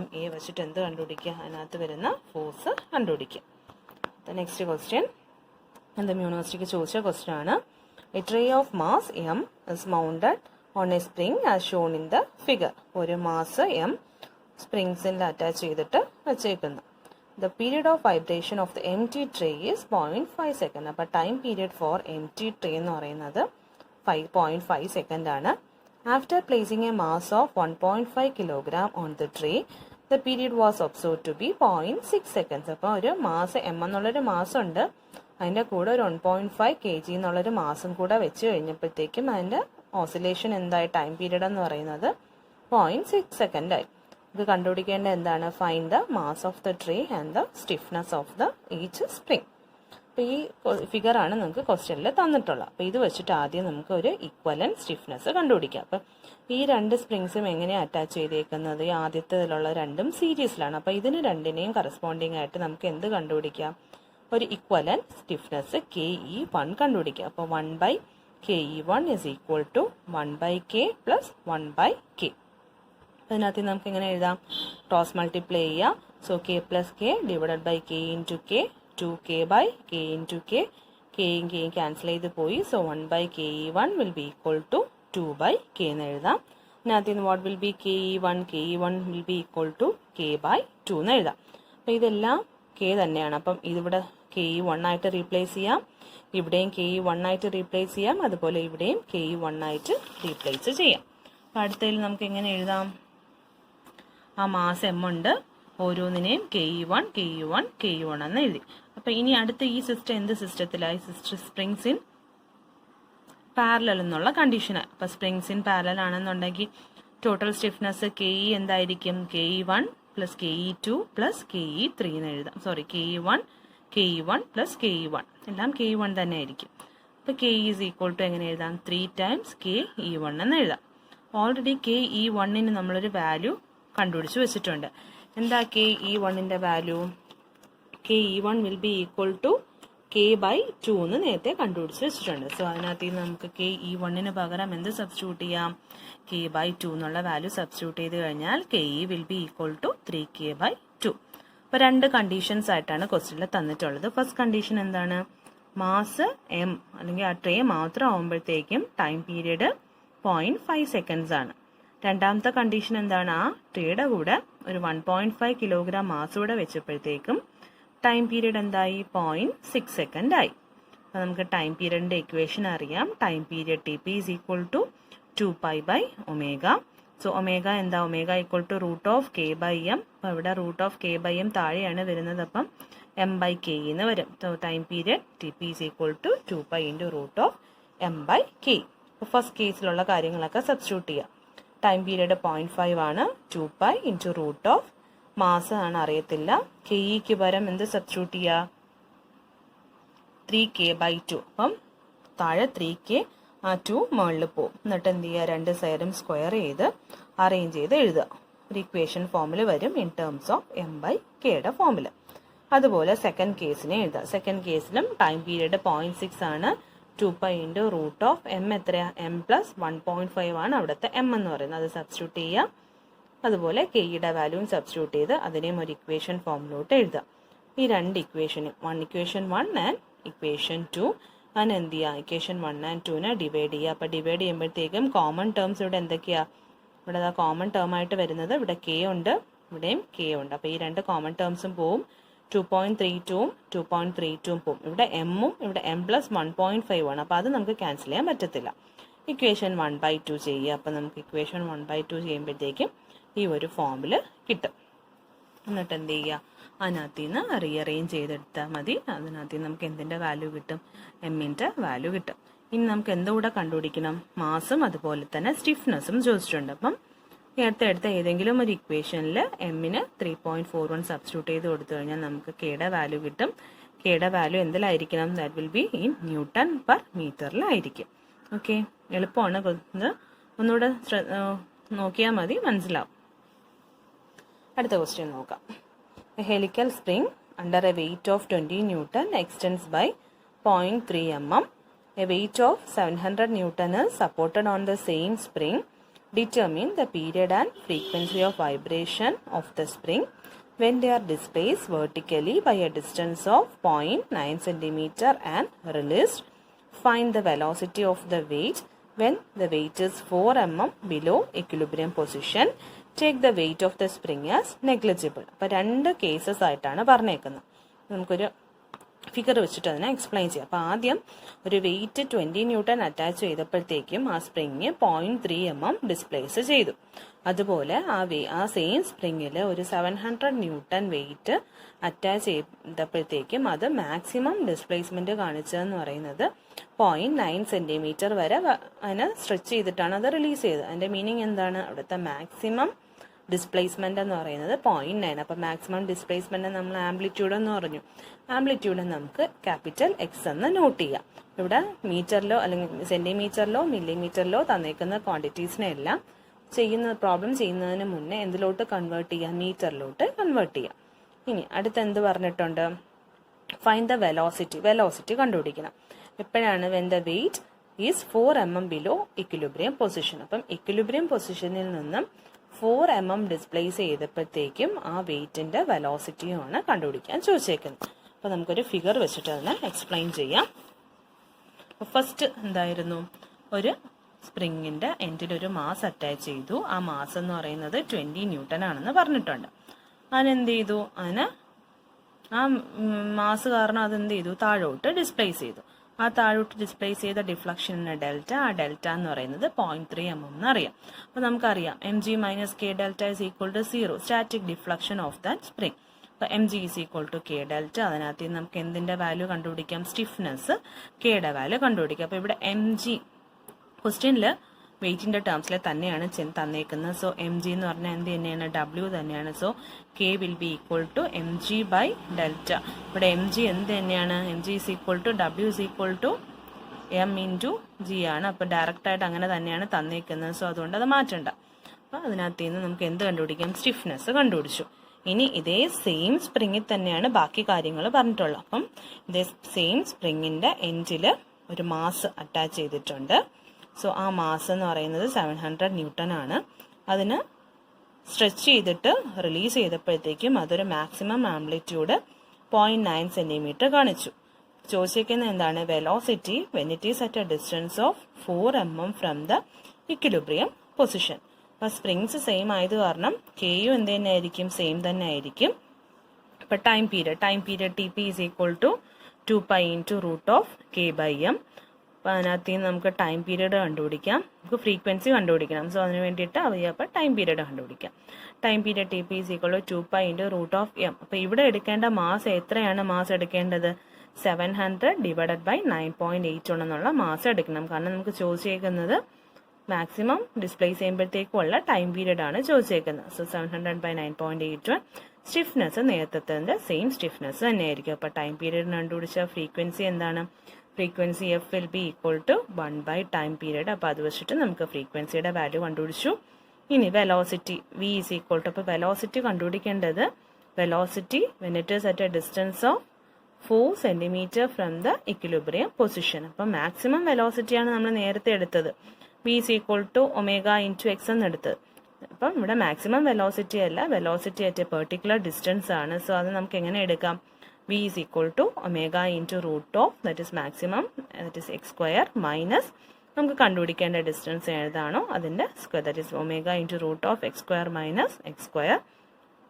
MA വെച്ചിട്ട് എന്ത് കണ്ടുപിടിക്കുക? അതിനകത്ത് വരുന്ന force കണ്ടുപിടിക്കുക. The next question എന്താ യൂണിവേഴ്സിറ്റിക്ക് ചോദിച്ച question ആണ്. A tray of mass M is mounted on a spring as shown in the figure. ഒരു മാസ് M സ്പ്രിങ്സിൽ അറ്റാച്ച് ചെയ്തിട്ട് വെച്ചേക്കുന്നു. The period of vibration of the empty tray is 0.5 second. അപ്പോൾ time period four empty tray എന്ന് പറയുന്നത് 5.5 second ആണ്. After placing a mass of 1.5 kilogram on the tray, the period was observed to be 0.6 seconds. അപ്പോൾ ഒരു mass M എന്നുള്ളൊരു മാസം ഉണ്ട്, അതിൻ്റെ കൂടെ ഒരു 1.5 kg എന്നുള്ളൊരു മാസം കൂടെ വെച്ച് കഴിഞ്ഞപ്പോഴത്തേക്കും അതിൻ്റെ ഓസിലേഷൻ എന്തായി? ടൈം പീരീഡ് എന്ന് പറയുന്നത് 0.6 സെക്കൻഡ് ആയി. ഇത് കണ്ടുപിടിക്കേണ്ട എന്താണ്? Find the mass of the trait and the stiffness of the each spring. അപ്പോൾ ഈ ഫിഗറാണ് നമുക്ക് ക്വസ്റ്റ്യനിൽ തന്നിട്ടുള്ളത്. അപ്പോൾ ഇത് വെച്ചിട്ട് ആദ്യം നമുക്ക് ഒരു ഇക്വലൻറ്റ് സ്റ്റിഫ്നെസ് കണ്ടുപിടിക്കാം. അപ്പം ഈ രണ്ട് സ്പ്രിങ്സും എങ്ങനെയാണ് അറ്റാച്ച് ചെയ്തേക്കുന്നത്? ഈ ആദ്യത്തേതിലുള്ള രണ്ടും സീരീസിലാണ്. അപ്പോൾ ഇതിന് രണ്ടിനെയും കറസ്പോണ്ടിങ് ആയിട്ട് നമുക്ക് എന്ത് കണ്ടുപിടിക്കാം? ഒരു ഇക്വലൻറ്റ് സ്റ്റിഫ്നെസ് KE1 കണ്ടുപിടിക്കാം. അപ്പോൾ 1/KE1 is equal to 1/K plus 1/K. അതിനകത്ത് നമുക്ക് എങ്ങനെ എഴുതാം? ക്രോസ് മൾട്ടിപ്ലൈ ചെയ്യുക. So K plus K divided by K into K, 2K by K into K, Kയും Kയും ക്യാൻസൽ ചെയ്ത് പോയി. So 1/KE1 will be equal to 2/K എന്ന് എഴുതാം. അതിനകത്ത് നിന്ന് what will be KE1 will be equal to K/2 എന്ന് എഴുതാം. അപ്പോൾ ഇതെല്ലാം K തന്നെയാണ്. അപ്പം ഇതിവിടെ KE1 ആയിട്ട് റീപ്ലേസ് ചെയ്യാം, ഇവിടെയും KE1 ആയിട്ട് റീപ്ലേസ് ചെയ്യാം, അതുപോലെ ഇവിടെയും KE1 ആയിട്ട് റീപ്ലേസ് ചെയ്യാം. അപ്പോൾ അടുത്തതിൽ നമുക്ക് എങ്ങനെ എഴുതാം? ആ മാസ് M ഉണ്ട്, ഓരോന്നിനെയും KE1 എന്ന് എഴുതി. അപ്പോൾ ഇനി അടുത്ത ഈ സിസ്റ്റം എന്ത് സിസ്റ്റത്തിലായി? സ്പ്രിങ്സ് ഇൻ പാരലൽ എന്നുള്ള കണ്ടീഷനാണ്. അപ്പോൾ സ്പ്രിങ്സ് ഇൻ പാരലൽ ആണെന്നുണ്ടെങ്കിൽ ടോട്ടൽ സ്റ്റിഫ്നെസ് KE എന്തായിരിക്കും? KE1 plus KE2 plus KE3 എന്ന് എഴുതാം. KE1 പ്ലസ് KE1 എല്ലാം KE1 തന്നെ ആയിരിക്കും. അപ്പോൾ KE ഈസ് ഈക്വൽ ടു എങ്ങനെ എഴുതാം? 3 ടൈംസ് KE1 എന്ന് എഴുതാം. ഓൾറെഡി KE1ന് നമ്മളൊരു വാല്യൂ കണ്ടുപിടിച്ച് വെച്ചിട്ടുണ്ട്. എന്താ KE1ന്റെ value? KE1 will be equal to K/2 എന്ന് നേരത്തെ കണ്ടുപിടിച്ച് വെച്ചിട്ടുണ്ട്. സോ അതിനകത്ത് നമുക്ക് KE1ന് പകരം എന്ത് സബ്സ്റ്റിറ്റ്യൂട്ട് ചെയ്യാം? K/2 എന്നുള്ള വാല്യൂ സബ്സ്റ്റിറ്റ്യൂട്ട് ചെയ്ത് കഴിഞ്ഞാൽ KE will be equal to 3K/2. അപ്പോൾ രണ്ട് കണ്ടീഷൻസ് ആയിട്ടാണ് ക്വസ്റ്റ്യനിൽ തന്നിട്ടുള്ളത്. ഫസ്റ്റ് കണ്ടീഷൻ എന്താണ്? മാസ് M അല്ലെങ്കിൽ ആ ട്രേ മാത്രം ആകുമ്പോഴത്തേക്കും ടൈം പീരീഡ് 0.5 സെക്കൻഡ്സ് ആണ്. രണ്ടാമത്തെ കണ്ടീഷൻ എന്താണ്? ആ ട്രേയുടെ കൂടെ ഒരു 1.5 കിലോഗ്രാം മാസ് കൂടെ വെച്ചപ്പോഴത്തേക്കും ടൈം പീരീഡ് എന്തായി? 0.6 സെക്കൻഡ് ആയി. അപ്പോൾ നമുക്ക് ടൈം പീരീഡിന്റെ ഇക്വേഷൻ അറിയാം. Time period TP is equal to 2π/ω. So omega എന്താ? Omega equal to √K/M. അപ്പോൾ ഇവിടെ √K/M താഴെയാണ് വരുന്നത്, അപ്പം M/K എന്ന് വരും. So time period TP is equal to 2π into √M/K. അപ്പോൾ ഫസ്റ്റ് കേസിലുള്ള കാര്യങ്ങളൊക്കെ സബ്സ്റ്റിറ്റ്യൂട്ട് ചെയ്യാം. ടൈം പീരീഡ് 0.5 ആണ്, 2π ഇൻറ്റു √ മാസ് ആണ് അറിയത്തില്ല. KEക്ക് പകരം എന്ത് സബ്സ്റ്റിറ്റ്യൂട്ട് ചെയ്യുക? 3K/2. അപ്പം താഴെ 3K, ആ 2 മുകളിൽ പോകും. എന്നിട്ട് എന്ത് ചെയ്യുക? രണ്ട് സൈഡും സ്ക്വയർ ചെയ്ത് അറേഞ്ച് ചെയ്ത് എഴുതുക. ഒരു ഇക്വേഷൻ ഫോമിൽ വരും ഇൻ ടേംസ് ഓഫ് M/Kയുടെ ഫോമിൽ. അതുപോലെ സെക്കൻഡ് കേസിനെ എഴുതുക. സെക്കൻഡ് കേസിലും ടൈം പീരീഡ് 0.6 ആണ്, 2π ഇൻറ്റു √M എത്രയാ? M പ്ലസ് 1.5 ആണ് അവിടുത്തെ M എന്ന് പറയുന്നത്. അത് സബ്സ്റ്റിറ്റ്യൂട്ട് ചെയ്യുക. അതുപോലെ KEയുടെ വാല്യൂവും സബ്സ്റ്റിറ്റ്യൂട്ട് ചെയ്ത് അതിനെയും ഒരു ഇക്വേഷൻ ഫോമിലോട്ട് എഴുതുക. ഈ രണ്ട് ഇക്വേഷനും ഇക്വേഷൻ 1 ആൻഡ് ഇക്വേഷൻ 2 അതിന് എന്ത് ചെയ്യുക? ഇക്വേഷൻ 1 ആൻഡ് 2നെ ഡിവൈഡ് ചെയ്യുക. അപ്പോൾ ഡിവൈഡ് ചെയ്യുമ്പോഴത്തേക്കും കോമൺ ടേംസ് ഇവിടെ എന്തൊക്കെയാണ്? ഇവിടെ കോമൺ ടേം ആയിട്ട് വരുന്നത് ഇവിടെ K ഉണ്ട്, ഇവിടെയും K ഉണ്ട്. അപ്പോൾ ഈ രണ്ട് കോമൺ ടേംസും പോവും. 2.32ഉം 2.32ഉം പോവും. ഇവിടെ M-ഉം ഇവിടെ M പ്ലസ് 1.5 ആണ്. അപ്പോൾ അത് നമുക്ക് ക്യാൻസൽ ചെയ്യാൻ പറ്റത്തില്ല. ഇക്വേഷൻ 1/2 ചെയ്യുക. അപ്പോൾ നമുക്ക് ഇക്വേഷൻ 1/2 ചെയ്യുമ്പോഴത്തേക്കും ഈ ഒരു ഫോമിൽ കിട്ടും. എന്നിട്ട് എന്ത് ചെയ്യുക? അതിനകത്ത് നിന്ന് റീഅറേഞ്ച് ചെയ്തെടുത്താൽ മതി. അതിനകത്ത് നിന്ന് നമുക്ക് എന്തിൻ്റെ വാല്യൂ കിട്ടും? എമ്മിൻ്റെ വാല്യൂ കിട്ടും. ഇനി നമുക്ക് എന്തുകൂടെ കണ്ടുപിടിക്കണം? മാസും അതുപോലെ തന്നെ സ്റ്റിഫ്നെസ്സും ചോദിച്ചിട്ടുണ്ട്. അപ്പം നേരത്തെ എടുത്ത ഏതെങ്കിലും ഒരു ഇക്വേഷനിൽ എമ്മിന് 3.41 സബ്സ്റ്റിറ്റ്യൂട്ട് ചെയ്ത് കൊടുത്തു കഴിഞ്ഞാൽ നമുക്ക് Kയുടെ വാല്യൂ കിട്ടും. Kയുടെ വാല്യൂ എന്തിലായിരിക്കണം? ദാറ്റ് വിൽ ബി ഇൻ Nm/മീറ്ററിലായിരിക്കും. ഓക്കെ, എളുപ്പമാണ്. ഇത് ഒന്നുകൂടെ നോക്കിയാൽ മതി, മനസ്സിലാവും. അടുത്ത ക്വസ്റ്റ്യൻ നോക്കാം. A helical spring under a weight of 20 Newton extends by 0.3 mm. A weight of 700 Newton is supported on the same spring. Determine the period and frequency of vibration of the spring when they are displaced vertically by a distance of 0.9 cm and released. Find the velocity of the weight when the weight is 4 mm below equilibrium position. Take the weight of the spring as negligible. അപ്പോൾ രണ്ട് cases ആയിട്ടാണ് പറഞ്ഞേക്കുന്നത്. നമുക്കൊരു figure വെച്ചിട്ട് അതിനെ explain ചെയ്യാം. അപ്പോൾ ആദ്യം ഒരു വെയിറ്റ് 20 ന്യൂട്ടൺ അറ്റാച്ച് ചെയ്തപ്പോഴത്തേക്കും ആ സ്പ്രിങ് 0.3 mm ഡിസ്പ്ലേസ് ചെയ്തു. അതുപോലെ ആ സെയിം സ്പ്രിങ്ങിൽ ഒരു 700 ന്യൂട്ടൺ വെയിറ്റ് അറ്റാച്ച് ചെയ്തപ്പോഴത്തേക്കും അത് മാക്സിമം ഡിസ്പ്ലേസ്മെന്റ് കാണിച്ചതെന്ന് പറയുന്നത് 0.9 സെന്റിമീറ്റർ വരെ അതിനെ സ്ട്രെച്ച് ചെയ്തിട്ടാണ് അത് റിലീസ് ചെയ്തത്. അതിന്റെ മീനിങ് എന്താണ്? അവിടുത്തെ മാക്സിമം ഡിസ്പ്ലേസ്മെൻ്റ് എന്ന് പറയുന്നത് 0.9. അപ്പോൾ മാക്സിമം ഡിസ്പ്ലേസ്മെൻറ്റ് നമ്മൾ ആംപ്ലിറ്റ്യൂഡ് എന്ന് പറഞ്ഞു. ആംപ്ലിറ്റ്യൂഡ് നമുക്ക് ക്യാപിറ്റൽ എക്സ് എന്ന് നോട്ട് ചെയ്യാം. ഇവിടെ മീറ്ററിലോ അല്ലെങ്കിൽ സെൻറ്റിമീറ്ററിലോ മില്ലിമീറ്ററിലോ തന്നേക്കുന്ന ക്വാണ്ടിറ്റീസിനെ എല്ലാം പ്രോബ്ലം ചെയ്യുന്നതിന് മുന്നേ എന്തിലോട്ട് കൺവേർട്ട് ചെയ്യാം? മീറ്ററിലോട്ട് കൺവേർട്ട് ചെയ്യാം. ഇനി അടുത്ത് എന്ത് പറഞ്ഞിട്ടുണ്ട്? ഫൈൻഡ് ദ വെലോസിറ്റി കണ്ടുപിടിക്കണം. എപ്പോഴാണ്? When the wait is 4 mm below equilibrium position. അപ്പം ഇക്വിലിബ്രിയം പൊസിഷനിൽ നിന്നും 4 mm ഡിസ്പ്ലേസ് ചെയ്തപ്പോഴത്തേക്കും ആ വെയിറ്റിന്റെ വെലോസിറ്റിയുമാണ് കണ്ടുപിടിക്കാൻ ചോദിച്ചേക്കുന്നത്. അപ്പോൾ നമുക്കൊരു ഫിഗർ വെച്ചിട്ട് അതിനെ എക്സ്പ്ലെയിൻ ചെയ്യാം. ഫസ്റ്റ് എന്തായിരുന്നു? ഒരു സ്പ്രിങ്ങിന്റെ എൻഡിൽ ഒരു മാസ് അറ്റാച്ച് ചെയ്തു. ആ മാസ് എന്ന് പറയുന്നത് 20 ന്യൂട്ടൺ ആണെന്ന് പറഞ്ഞിട്ടുണ്ട്. അതിനെന്ത് ചെയ്തു? ആ മാസ് കാരണം അതെന്ത് ചെയ്തു? താഴോട്ട് ഡിസ്പ്ലേസ് ചെയ്തു. ആ താഴോട്ട് ഡിസ്പ്ലേസ് ചെയ്ത ഡിഫ്ലക്ഷന് ഡെൽറ്റ, ആ ഡെൽറ്റ എന്ന് പറയുന്നത് 0.3 mm എന്നറിയാം. അപ്പോൾ നമുക്കറിയാം mg - k delta is equal to 0, static deflection of that spring. അപ്പോൾ mg is equal to k delta. അതിനകത്ത് നമുക്ക് എന്തിന്റെ വാല്യൂ കണ്ടുപിടിക്കാം? സ്റ്റിഫ്നെസ് കെയുടെ വാല്യൂ കണ്ടുപിടിക്കാം. അപ്പോൾ ഇവിടെ mg ക്വസ്റ്റ്യനിൽ വെയിറ്റിന്റെ ടേംസിൽ തന്നെയാണ് തന്നേക്കുന്നത്. സോ mg എന്ന് പറഞ്ഞാൽ എന്ത് തന്നെയാണ്? w തന്നെയാണ്. So k will be equal to mg by delta. ഇവിടെ mg എന്ത് തന്നെയാണ്? mg is equal to w is equal to m into g ആണ്. അപ്പോൾ ഡയറക്റ്റ് ആയിട്ട് അങ്ങനെ തന്നെയാണ് തന്നേക്കുന്നത്. സോ അതുകൊണ്ട് അത് മാറ്റണ്ട. അപ്പോൾ അതിനകത്ത് നിന്ന് നമുക്ക് എന്ത് കണ്ടുപിടിക്കാം? സ്റ്റിഫ്നെസ് കണ്ടുപിടിച്ചു. ഇനി ഇതേ സെയിം സ്പ്രിങ്ങിൽ തന്നെയാണ് ബാക്കി കാര്യങ്ങൾ പറഞ്ഞിട്ടുള്ളത്. അപ്പം ഇതേ സെയിം സ്പ്രിങ്ങിന്റെ എൻഡിൽ ഒരു മാസ് അറ്റാച്ച് ചെയ്തിട്ടുണ്ട്. സോ ആ മാസ് എന്ന് പറയുന്നത് 700 ന്യൂട്ടൺ ആണ്. അതിന് സ്ട്രെച്ച് ചെയ്തിട്ട് റിലീസ് ചെയ്തപ്പോഴത്തേക്കും അതൊരു മാക്സിമം ആംപ്ലിറ്റ്യൂഡ് 0.9 സെന്റിമീറ്റർ കാണിച്ചു. ചോദിച്ചിരിക്കുന്നത് എന്താണ്? Velocity when it is at a distance of 4 mm from the equilibrium position. അപ്പോൾ സ്പ്രിങ്സ് സെയിം ആയത് കാരണം കെയും എന്ത് തന്നെ ആയിരിക്കും? സെയിം തന്നെ ആയിരിക്കും. അപ്പോൾ time period T P is equal to 2π into root of k by m. അപ്പോൾ അതിനകത്ത് നിന്ന് നമുക്ക് ടൈം പീരീഡ് കണ്ടുപിടിക്കാം. നമുക്ക് ഫ്രീക്വൻസി കണ്ടുപിടിക്കണം. സോ അതിന് വേണ്ടിയിട്ട് അപ്പോൾ ടൈം പീരീഡ് കണ്ടുപിടിക്കാം. Time period T P is equal to 2π into root of m. അപ്പോൾ ഇവിടെ എടുക്കേണ്ട മാസ് എത്രയാണ്? മാസ് എടുക്കേണ്ടത് 700 ഡിവൈഡഡ് ബൈ 9.8 എന്നുള്ള മാസ് എടുക്കണം. കാരണം നമുക്ക് ചോദിച്ചേക്കുന്നത് മാക്സിമം ഡിസ്പ്ലേസ് ചെയ്യുമ്പോഴത്തേക്കുള്ള ടൈം പീരീഡ് ആണ് ചോദിച്ചേക്കുന്നത്. So 700 by 9.81. സ്റ്റിഫ്നെസ് നേരത്തെ സെയിം സ്റ്റിഫ്നെസ് തന്നെയായിരിക്കും. അപ്പോൾ ടൈം പീരീഡ് കണ്ടുപിടിച്ച ഫ്രീക്വൻസി എന്താണ്? Frequency f will be equal to 1 by time period. അപ്പോൾ അത് വെച്ചിട്ട് നമുക്ക് ഫ്രീക്വൻസിയുടെ വാല്യൂ കണ്ടുപിടിച്ചു. ഇനി velocity V is equal to, അപ്പോൾ വെലോസിറ്റി കണ്ടുപിടിക്കേണ്ടത് velocity when it is at a distance of 4 centimetre from the equilibrium position. അപ്പം മാക്സിമം വെലോസിറ്റിയാണ് നമ്മൾ നേരത്തെ എടുത്തത്. V is equal to omega into x എന്ന് എടുത്തത്. അപ്പം ഇവിടെ മാക്സിമം വെലോസിറ്റി അല്ല, velocity at a particular distance ആണ്. സോ അത് നമുക്ക് എങ്ങനെ എടുക്കാം? v is equal to omega into root of that is maximum, that is x square minus നമുക്ക് കണ്ടുപിടിക്കേണ്ട ഡിസ്റ്റൻസ് ഏതാണോ അതിൻ്റെ square, that is omega into root of x square minus x square.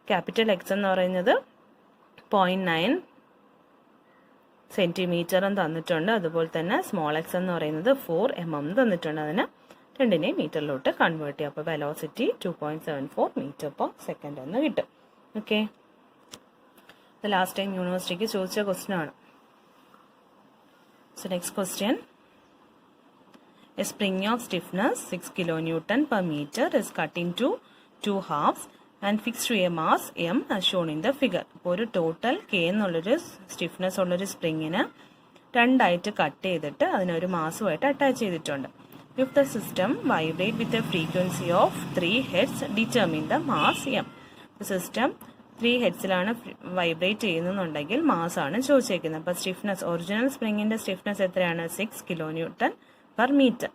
Capital x എന്ന് പറയുന്നത് 0.9 സെൻറ്റിമീറ്ററും തന്നിട്ടുണ്ട്. അതുപോലെ തന്നെ small X എന്ന് പറയുന്നത് 4 mm തന്നിട്ടുണ്ട്. അതിന് രണ്ടിനെയും മീറ്ററിലോട്ട് കൺവേർട്ട് ചെയ്യാം. അപ്പോൾ വെലോസിറ്റി 2.74 മീറ്റർ പെർ സെക്കൻഡ് എന്ന് കിട്ടും. ഓക്കെ, ഇത് ലാസ്റ്റ് ടൈം യൂണിവേഴ്സിറ്റിക്ക് ചോദിച്ച ക്വസ്റ്റ്യൻ ആണ്. So next question, a spring of stiffness 6 kilonewton per meter is cut into 2 halves and fixed to a mass m as shown in the figure. അപ്പോൾ ഒരു total k എന്നുള്ളൊരു stiffness ഉള്ളൊരു സ്പ്രിങ്ങിന് രണ്ടായിട്ട് cut ചെയ്തിട്ട് അതിനൊരു മാസുമായിട്ട് attach ചെയ്തിട്ടുണ്ട്. If the system vibrate with a frequency of 3 Hz, determine the mass m. System 3 ഹെഡ്സിലാണ് vibrate ചെയ്യുന്നുണ്ടെങ്കിൽ മാസ് ആണ് ചോദിച്ചേക്കുന്നത്. അപ്പോൾ സ്റ്റിഫ്നെസ്, ഒറിജിനൽ സ്പ്രിങ്ങിന്റെ സ്റ്റിഫ്നെസ് എത്രയാണ്? 6 kilonewton per meter.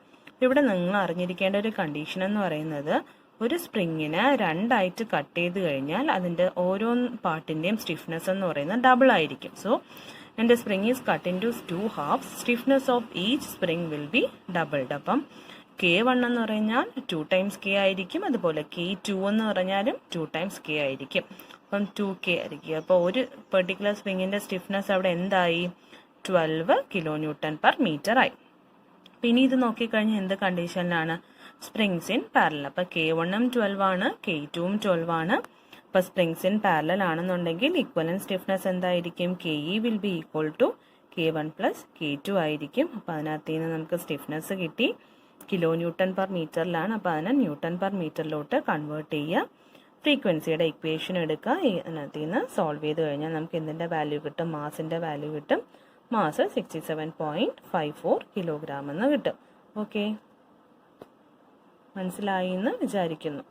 ഇവിടെ നിങ്ങൾ അറിഞ്ഞിരിക്കേണ്ട ഒരു കണ്ടീഷൻ എന്ന് പറയുന്നത്, ഒരു സ്പ്രിങ്ങിന് രണ്ടായിട്ട് കട്ട് ചെയ്ത് കഴിഞ്ഞാൽ അതിന്റെ ഓരോ പാർട്ടിന്റെയും സ്റ്റിഫ്നെസ് എന്ന് പറയുന്നത് ഡബിൾ ആയിരിക്കും. സോ എൻ്റെ spring is cut into 2 halves. Stiffness of each spring will be doubled. അപ്പം K1 എന്ന് പറഞ്ഞാൽ 2 times K ആയിരിക്കും. അതുപോലെ K2 എന്ന് പറഞ്ഞാലും 2 times K ആയിരിക്കും. അപ്പം 2K ആയിരിക്കും. അപ്പോൾ ഒരു പെർട്ടിക്കുലർ സ്പ്രിങ്ങിന്റെ സ്റ്റിഫ്നെസ് അവിടെ എന്തായി? 12 kilonewton per meter ആയി. പിന്നെ ഇത് നോക്കിക്കഴിഞ്ഞാൽ എന്ത് കണ്ടീഷനിലാണ്? Springs in parallel. അപ്പോൾ K1ഉം 12 ആണ്, K2ഉം 12 ആണ്. അപ്പോൾ സ്പ്രിങ്സ് ഇൻ പാരലൽ ആണെന്നുണ്ടെങ്കിൽ ഇക്വലന്റ് സ്റ്റിഫ്നെസ് എന്തായിരിക്കും? KE will be equal to K1 plus K2 ആയിരിക്കും. അപ്പോൾ അതിനകത്ത് നിന്ന് നമുക്ക് സ്റ്റിഫ്നെസ് കിട്ടി. കിലോ ന്യൂട്ടൺ പെർ മീറ്ററിലാണ്. അപ്പോൾ അതിനെ ന്യൂട്ടൺ പെർ മീറ്ററിലോട്ട് കൺവേർട്ട് ചെയ്യുക. ഫ്രീക്വൻസിയുടെ ഇക്വേഷൻ എടുക്കുക. അതിനകത്ത് നിന്ന് സോൾവ് ചെയ്ത് കഴിഞ്ഞാൽ നമുക്ക് എന്തിൻ്റെ വാല്യൂ കിട്ടും? മാസിൻ്റെ വാല്യൂ കിട്ടും. മാസ് 67.54 കിലോഗ്രാം എന്ന് കിട്ടും. ഓക്കെ, മനസ്സിലായി എന്ന് വിചാരിക്കുന്നു.